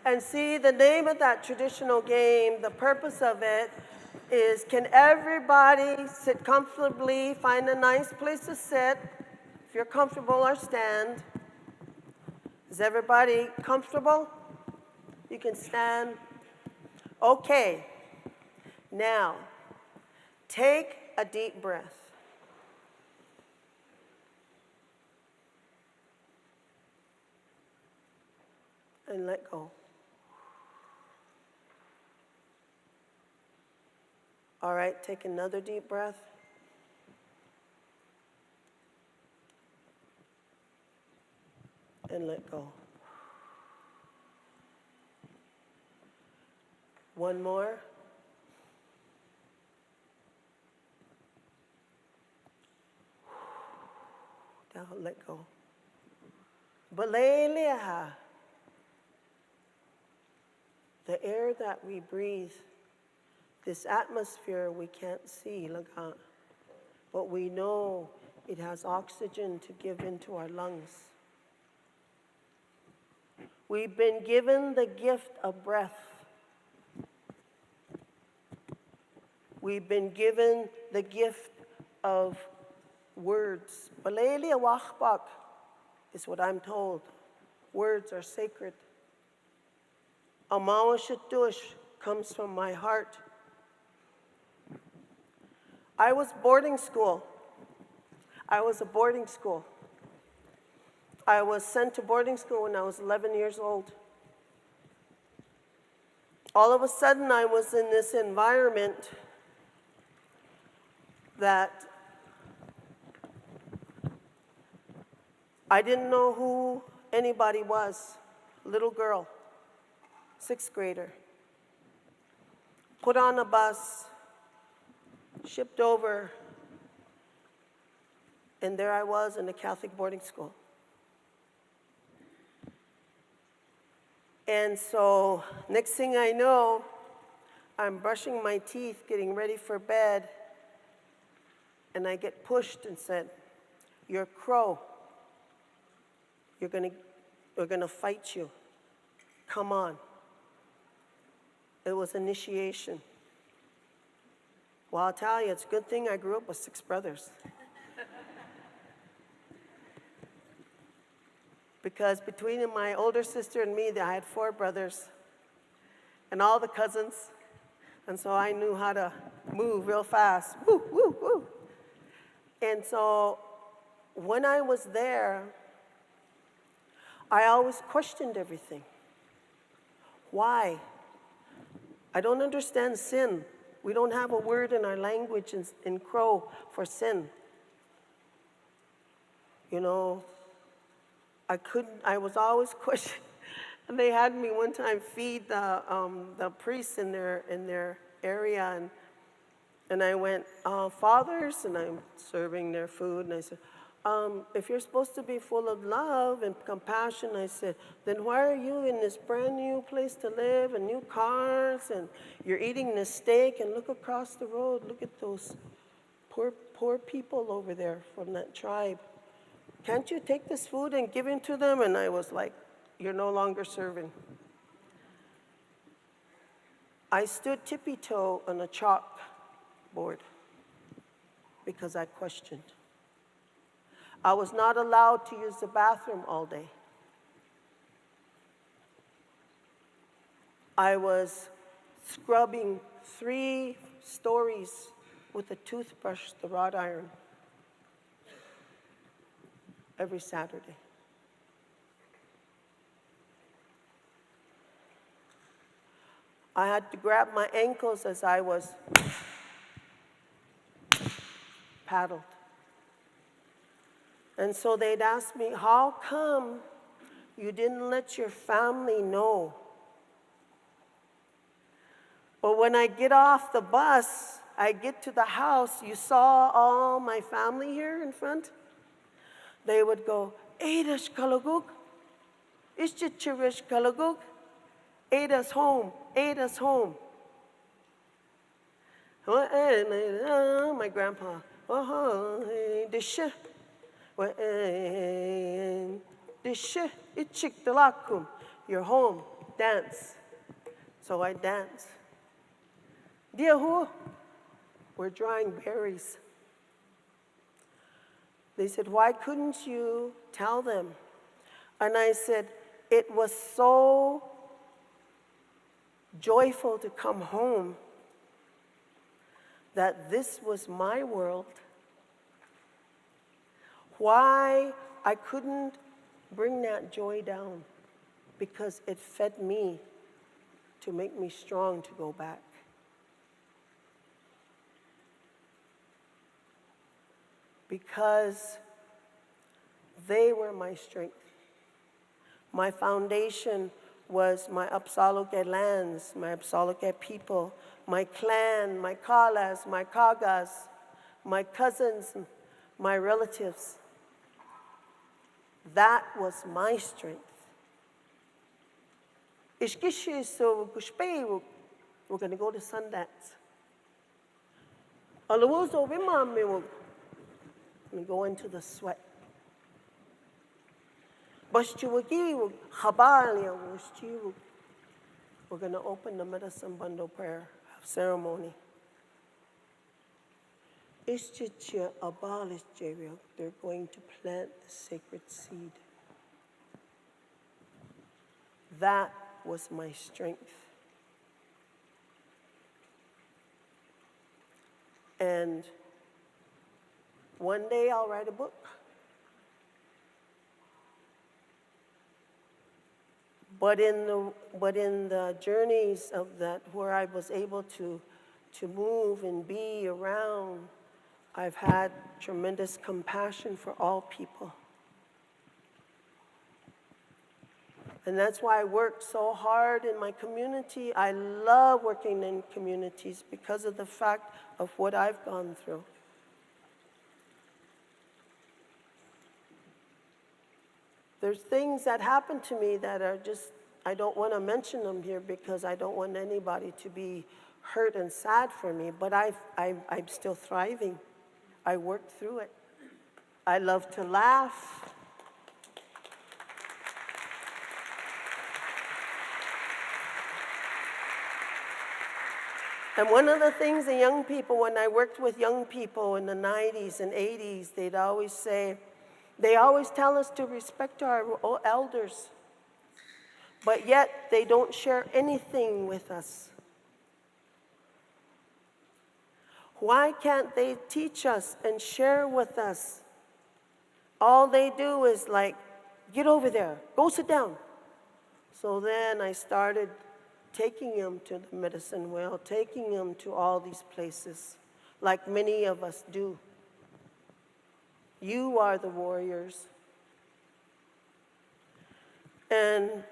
And see, the name of that traditional game, the purpose of it is, can everybody sit comfortably, find a nice place to sit, if you're comfortable, or stand. Is everybody comfortable? You can stand. Okay. Now, take a deep breath. And let go. All right, take another deep breath. And let go. One more. Now let go. Baleleha. The air that we breathe, this atmosphere we can't see, but we know It has oxygen to give into our lungs. We've been given the gift of breath. We've been given the gift of words. Baleli awachbak is what I'm told. Words are sacred. Amawashatush comes from my heart. I was boarding school. I was a boarding school. I was sent to boarding school when I was 11 years old. All of a sudden, I was in this environment that I didn't know who anybody was. Little girl, 6th grader. Put on a bus, shipped over, and there I was in a Catholic boarding school. And so, next thing I know, I'm brushing my teeth, getting ready for bed, and I get pushed and said, "You're a crow. We're gonna fight you. Come on." It was initiation. Well, I'll tell you, it's a good thing I grew up with 6 brothers. Because between my older sister and me, I had 4 brothers and all the cousins. And so I knew how to move real fast. Woo, woo, woo. And so when I was there, I always questioned everything. Why? I don't understand sin. We don't have a word in our language in Crow for sin. You know, I was always questioning. And they had me one time feed the priests in their area, and I went, "Fathers," and I'm serving their food, and I said, "If you're supposed to be full of love and compassion," I said, "then why are you in this brand new place to live and new cars, and you're eating this steak, and look across the road, look at those poor people over there from that tribe. Can't you take this food and give it to them?" And I was like, "You're no longer serving." I stood tippy-toe on a chalkboard because I questioned. I was not allowed to use the bathroom all day. I was scrubbing 3 stories with a toothbrush, the wrought iron, every Saturday. I had to grab my ankles as I was paddled. And so they'd ask me, "How come you didn't let your family know?" But when I get off the bus, I get to the house, you saw all my family here in front? They would go, "Ada's kalaguk, Ishchichirish kalaguk, Ada's home, Ada's home." My grandpa, "Disha, disha, itchik you're home, dance." So I dance. "Dear who? We're drying berries." They said, "Why couldn't you tell them?" And I said, it was so joyful to come home that this was my world. Why I couldn't bring that joy down? Because it fed me to make me strong to go back. Because they were my strength. My foundation was my Apsaalooke lands, my Apsaalooke people, my clan, my kalas, my kagas, my cousins, my relatives. That was my strength. So we're going to go to Sundance. and go into the sweat. We're going to open the medicine bundle prayer of ceremony. They're going to plant the sacred seed. That was my strength. And one day I'll write a book. But in the journeys of that, where I was able to move and be around, I've had tremendous compassion for all people. And that's why I work so hard in my community. I love working in communities because of the fact of what I've gone through. There's things that happen to me that are just, I don't want to mention them here because I don't want anybody to be hurt and sad for me, but I'm still thriving. I work through it. I love to laugh. And one of the things the young people, when I worked with young people in the 90s and 80s, they'd always say, they always tell us to respect our elders, but yet they don't share anything with us. Why can't they teach us and share with us? All they do is like, get over there, go sit down. So then I started taking him to the medicine well, taking him to all these places, like many of us do. You are the warriors. And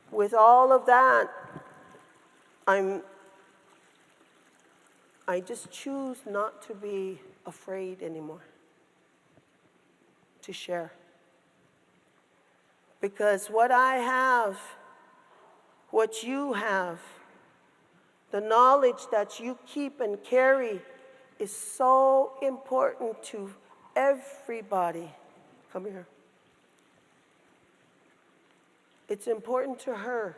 with all of that, I just choose not to be afraid anymore to share. Because what I have, what you have, the knowledge that you keep and carry is so important to everybody. Come here. It's important to her.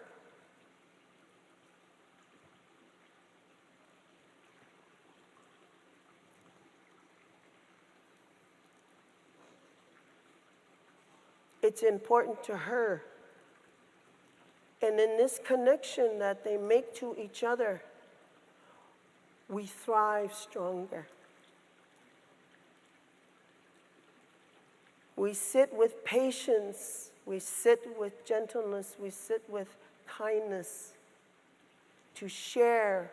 It's important to her. And in this connection that they make to each other, we thrive stronger. We sit with patience, we sit with gentleness, we sit with kindness to share.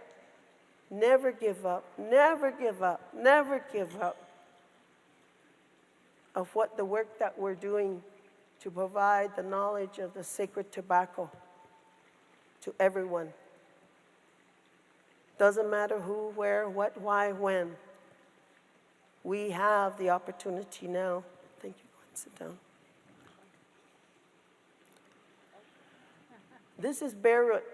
Never give up, never give up, never give up of what the work that we're doing to provide the knowledge of the sacred tobacco to everyone. Doesn't matter who, where, what, why, when. We have the opportunity now. Thank you. Go ahead and sit down. This is Beirut.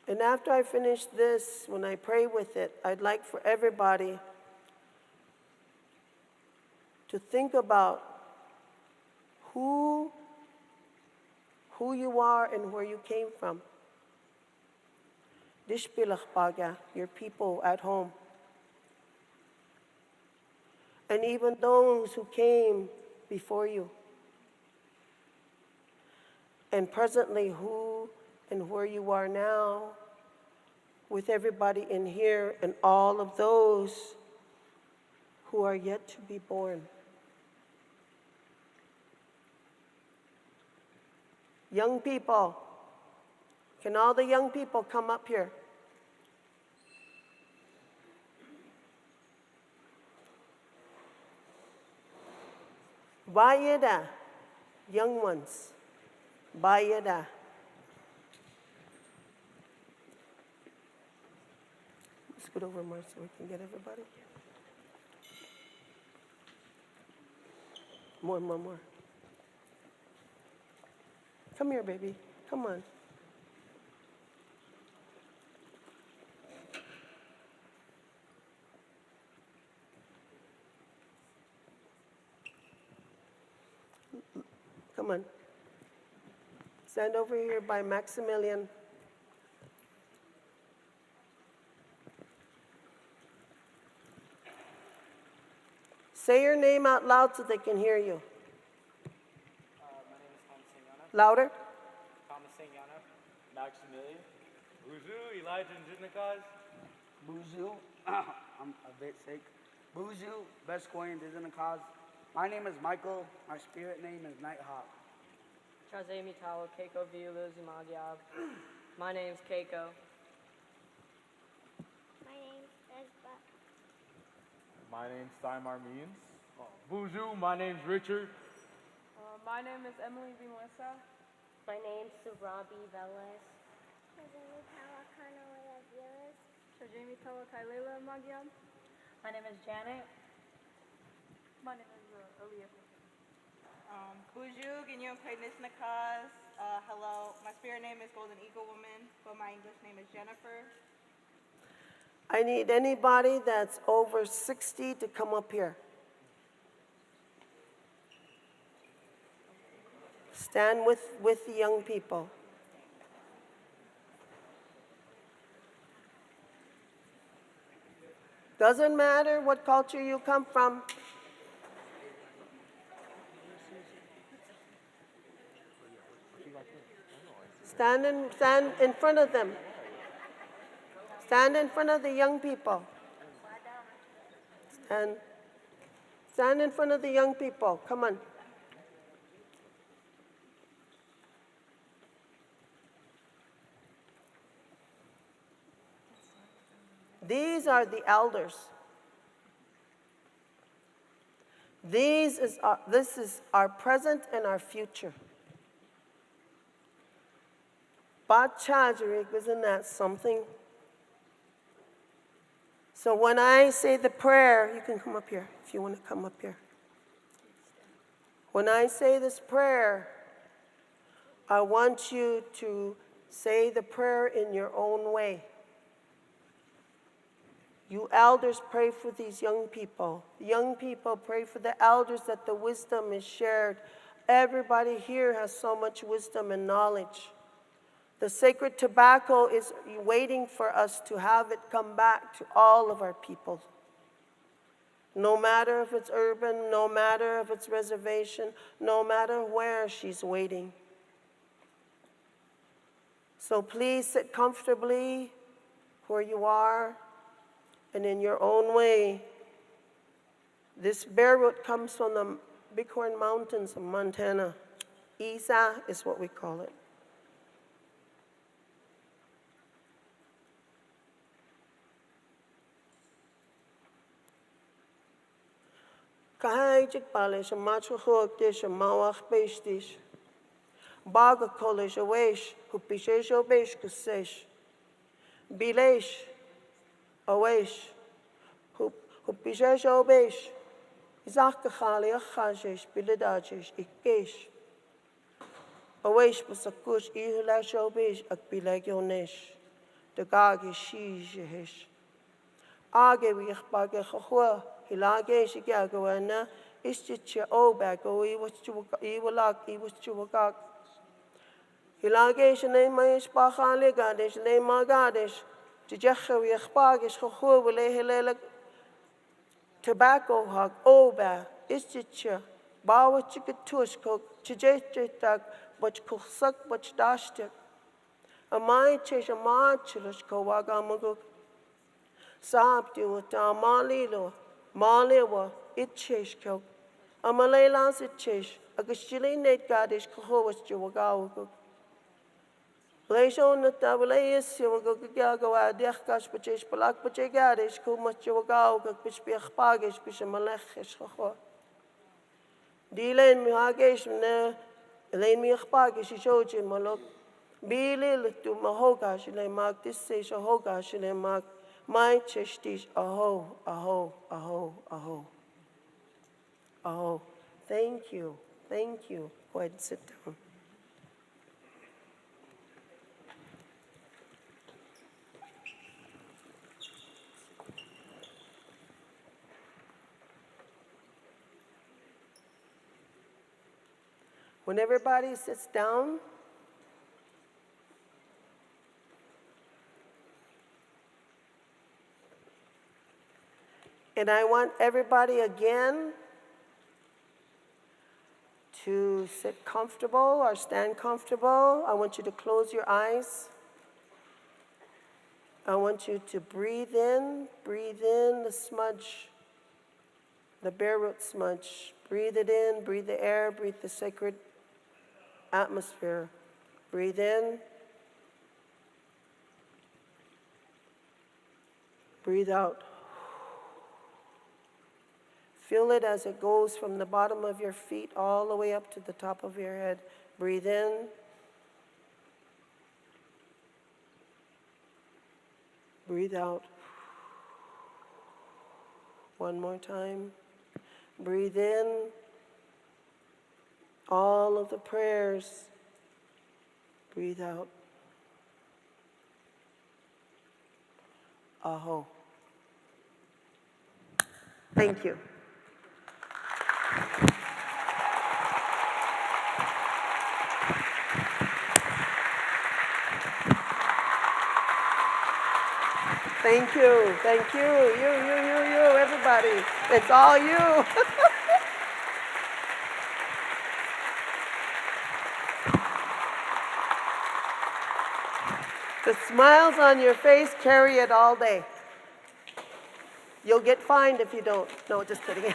And after I finish this, when I pray with it, I'd like for everybody to think about who you are and where you came from. Your people at home. And even those who came before you. And presently who and where you are now with everybody in here and all of those who are yet to be born. Young people, can all the young people come up here? Bayada, young ones, Bayada. Scoot over more so we can get everybody. More. Come here, baby. Come on. Stand over here by Maximilian. Say your name out loud so they can hear you.
My name is Thomas Sanyana.
Louder.
Thomas Sanyana. Maximilian. Buzu, Elijah and Jidnikaz.
Buzu, I'm a bit sick. Buzu, Beskoy and Dizinakaz. My name is Michael. My spirit name is Nighthawk.
Chazemi Tawa, Keiko Viuluzi Magyab. My name's Keiko.
My name's Esba.
My name's Thaimar Means. Bonjour, my name's Richard.
My name is Emily V. Melissa.
My name's Surabi Velas.
Chazemi Tawa Kailela Magyab. My name is Janet. My name is Aaliyah.
Buju, Ganyo Nakaz. Hello, my spirit name is Golden Eagle Woman, but my English name is Jennifer.
I need anybody that's over 60 to come up here. Stand with the young people. Doesn't matter what culture you come from. Stand in front of them. Stand in front of the young people. Stand in front of the young people. Come on. These are the elders. This is our present and our future. Bachajarik, isn't that something? So when I say the prayer, you can come up here if you want to come up here. When I say this prayer, I want you to say the prayer in your own way. You elders, pray for these young people. Young people, pray for the elders that the wisdom is shared. Everybody here has so much wisdom and knowledge. The sacred tobacco is waiting for us to have it come back to all of our people. No matter if it's urban, no matter if it's reservation, no matter where, she's waiting. So please sit comfortably where you are. And in your own way, this bear root comes from the Bighorn Mountains of Montana. Isa is what we call it. Kahajik balish, a macho hook dish, a mawach base dish. Baga college, a wish, who pishes your base kusesh. Bilesh. Awesh, who pishes obesh, Izakali, a chajish, bilidajish, ikesh. Awesh was a kush, ihulash obesh, a bilegionesh, the gagi shijish. Age we bag a hua, hilagesh gagoana, isticha obago, he was to iwalak, he was to wagak. Hilagesh name my spachali gadish, name my gadish. Tobacco hog, oba, isticha, bawa chikatushko, chijetak, but kusak, but dashtik. A my chish a marchilishko wagamaguk. Sabdi with a malilo, maliwa, it chishko. A malaylas it chish, a gashilin gadish kohowas juwagawaguk. Leishon at the Valayas, you will go Gaga, Dechkash, Pachish, Palak, Pachegadish, Kumat Jawagao, Pishpich Pagish, Pishamalechish, Ho. Delan Mihagesh, Elaine Mihagish, she showed him, Malok. Be little to Mahogash, and they mark this say, Shahogash, and they mark my chestish, aho, aho, aho, aho. Aho. Thank you. Thank you. Go ahead and sit down. When everybody sits down, And I want everybody again to sit comfortable or stand comfortable. I want you to close your eyes. I want you to breathe in the smudge, the bare root smudge. Breathe it in, breathe the air, breathe the sacred atmosphere. Breathe in. Breathe out. Feel it as it goes from the bottom of your feet all the way up to the top of your head. Breathe in. Breathe out. One more time. Breathe in. All of the prayers. Breathe out. Aho. Thank you. Thank you, thank you, you, everybody. It's all you. The smiles on your face, carry it all day. You'll get fined if you don't. No, just kidding.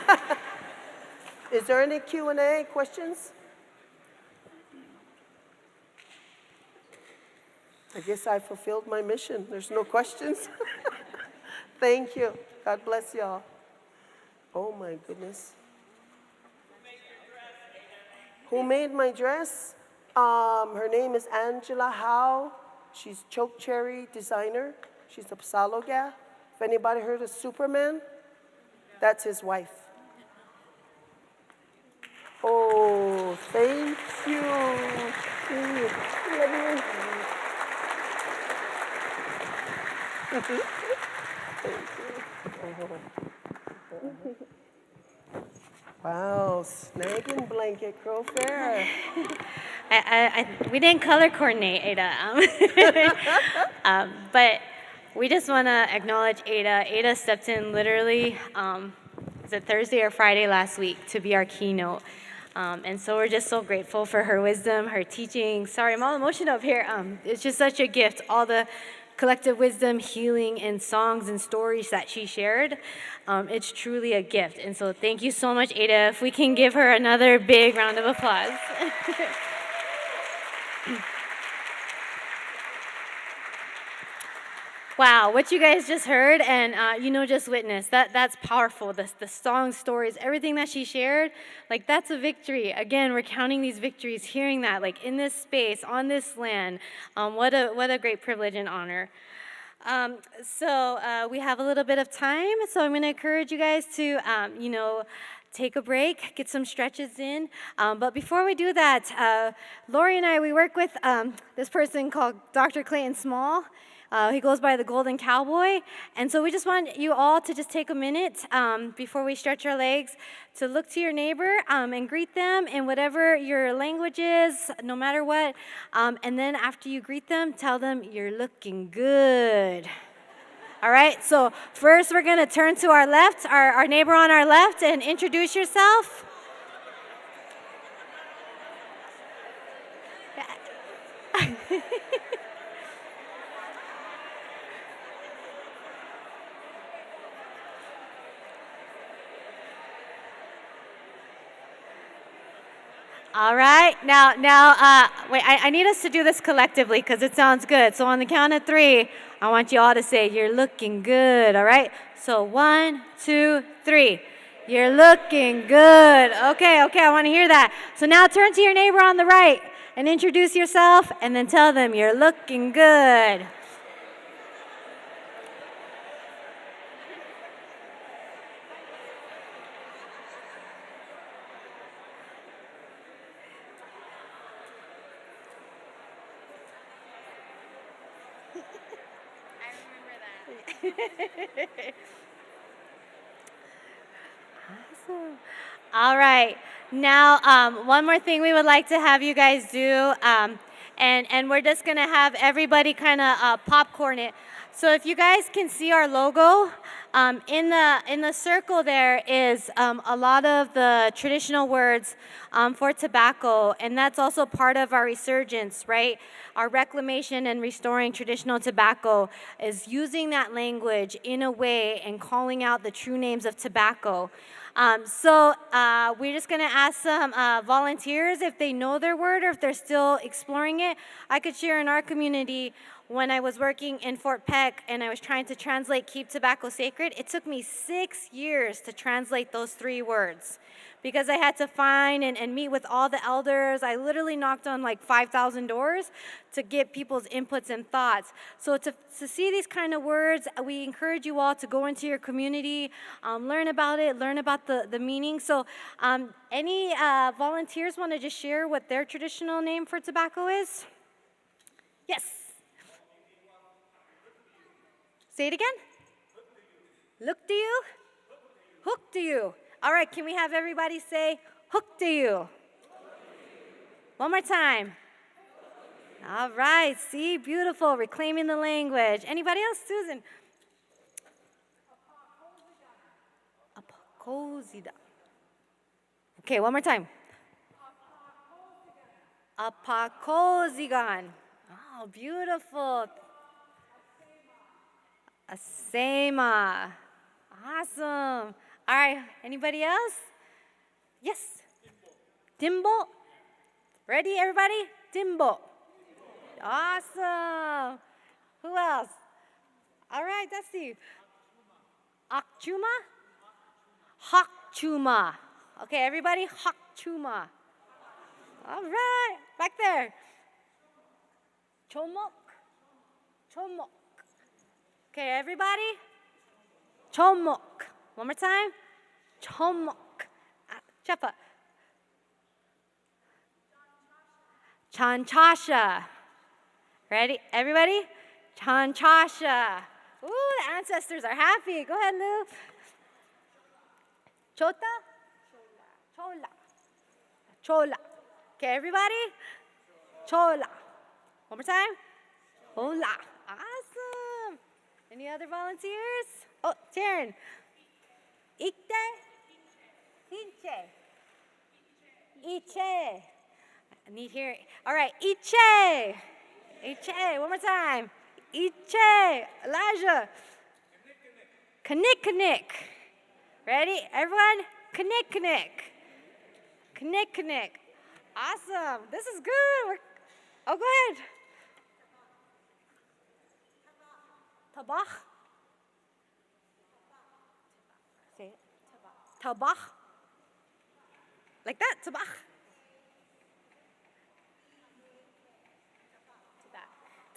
Is there any Q&A questions? I guess I fulfilled my mission. There's no questions. Thank you. God bless y'all. Oh my goodness. Who made my dress? Her name is Angela Howe. She's choke cherry designer. She's Apsaalooke. If anybody heard of Superman, that's his wife. Oh, thank you. Wow, snagging blanket, Crow Fair.
We didn't color coordinate, Ada. But we just want to acknowledge Ada. Ada stepped in literally, was it Thursday or Friday last week to be our keynote. And so we're just so grateful for her wisdom, her teaching. Sorry, I'm all emotional up here. It's just such a gift, all the collective wisdom, healing, and songs and stories that she shared. It's truly a gift. And so thank you so much, Ada. If we can give her another big round of applause. Wow, what you guys just heard and just witnessed, that's powerful. The song stories, everything that she shared, like that's a victory. Again, we're counting these victories, hearing that like in this space, on this land. What a great privilege and honor. So we have a little bit of time, so I'm going to encourage you guys to, take a break, get some stretches in. But before we do that, Lori and I, we work with this person called Dr. Clayton Small. He goes by the Golden Cowboy. And so we just want you all to just take a minute before we stretch our legs to look to your neighbor and greet them in whatever your language is, no matter what. And then after you greet them, tell them you're looking good. All right, so first we're going to turn to our left, our neighbor on our left, and introduce yourself. All right, now, wait, I need us to do this collectively because it sounds good. So on the count of 3, I want you all to say, you're looking good, all right? So 1, 2, 3. You're looking good. Okay, I want to hear that. So now turn to your neighbor on the right and introduce yourself and then tell them you're looking good. Awesome. All right. Now, one more thing we would like to have you guys do, and we're just going to have everybody kind of popcorn it. So if you guys can see our logo, in the circle there is a lot of the traditional words for tobacco, and that's also part of our resurgence, right? Our reclamation and restoring traditional tobacco is using that language in a way and calling out the true names of tobacco. So we're just going to ask some volunteers if they know their word or if they're still exploring it. I could share in our community when I was working in Fort Peck and I was trying to translate Keep Tobacco Sacred. It took me 6 years to translate those 3 words because I had to find and meet with all the elders. I literally knocked on like 5,000 doors to get people's inputs and thoughts. So to see these kind of words, we encourage you all to go into your community, learn about it, learn about the meaning. So any volunteers want to just share what their traditional name for tobacco is? Yes. Say it again. Look to you. Hook to you. All right, can we have everybody say hook to you? One more time. All right, see, beautiful, reclaiming the language. Anybody else? Susan. Apakosigan. Okay, one more time. Apakosigan. Oh, beautiful. Asema. Awesome. All right, anybody else? Yes. Dimbo. Ready, everybody? Dimbo. Awesome. Who else? All right, that's Steve. Akchuma? Hakchuma. Okay, everybody, Hakchuma. All right, back there. Chomok. Chomok. Okay, everybody? Chomok. One more time. Chomok. Chepa. Chanchasha. Ready? Everybody? Chanchasha. Ooh, the ancestors are happy. Go ahead, Lou. Chota? Chola. Chola. Okay, everybody? Chola. One more time. Chola. Awesome. Any other volunteers? Oh, Taryn. Ikte? Iche. Iche. I need here. All right, Iche. Iche. One more time. Iche. Elijah. Knick, knick. Ready? Everyone? Knick, knick. Knick, knick. Awesome. This is good. Oh, go ahead. Tabach. Say it. Tabach. Like that. Tabach.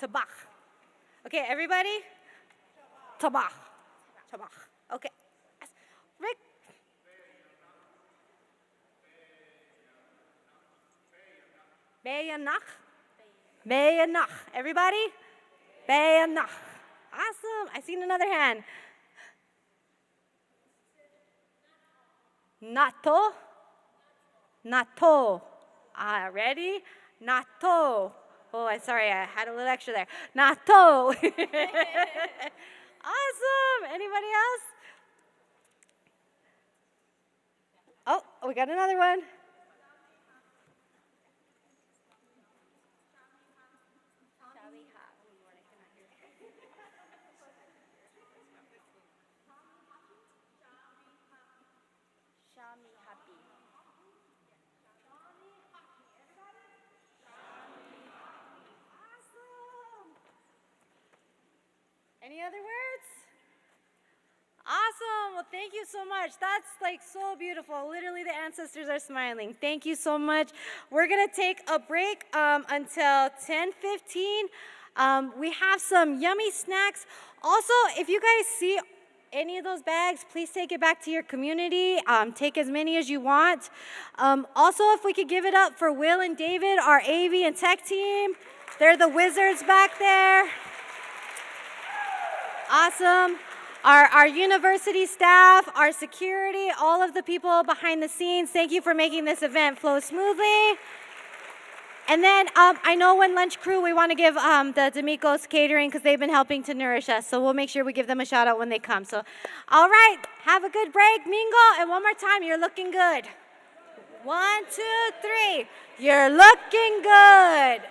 Tabach. Okay, everybody? Tabach. Tabach. Okay. Rick? Beyanach. Beyanach. Everybody? Beyanach. Awesome. I seen another hand. Nato. Nato. Ready? Nato. Oh, I'm sorry, I had a little extra there. Nato. Awesome. Anybody else? Oh, we got another one. Any other words? Awesome. Well, thank you so much. That's like so beautiful. Literally, the ancestors are smiling. Thank you so much. We're going to take a break until 10:15. We have some yummy snacks. Also, if you guys see any of those bags, please take it back to your community. Take as many as you want. Also, if we could give it up for Will and David, our AV and tech team. They're the wizards back there. Awesome. Our university staff, our security, all of the people behind the scenes, thank you for making this event flow smoothly. And then I know when lunch crew, we want to give the D'Amico's Catering because they've been helping to nourish us. So we'll make sure we give them a shout out when they come. So, all right, have a good break, mingle. And one more time, you're looking good. 1, 2, 3. You're looking good.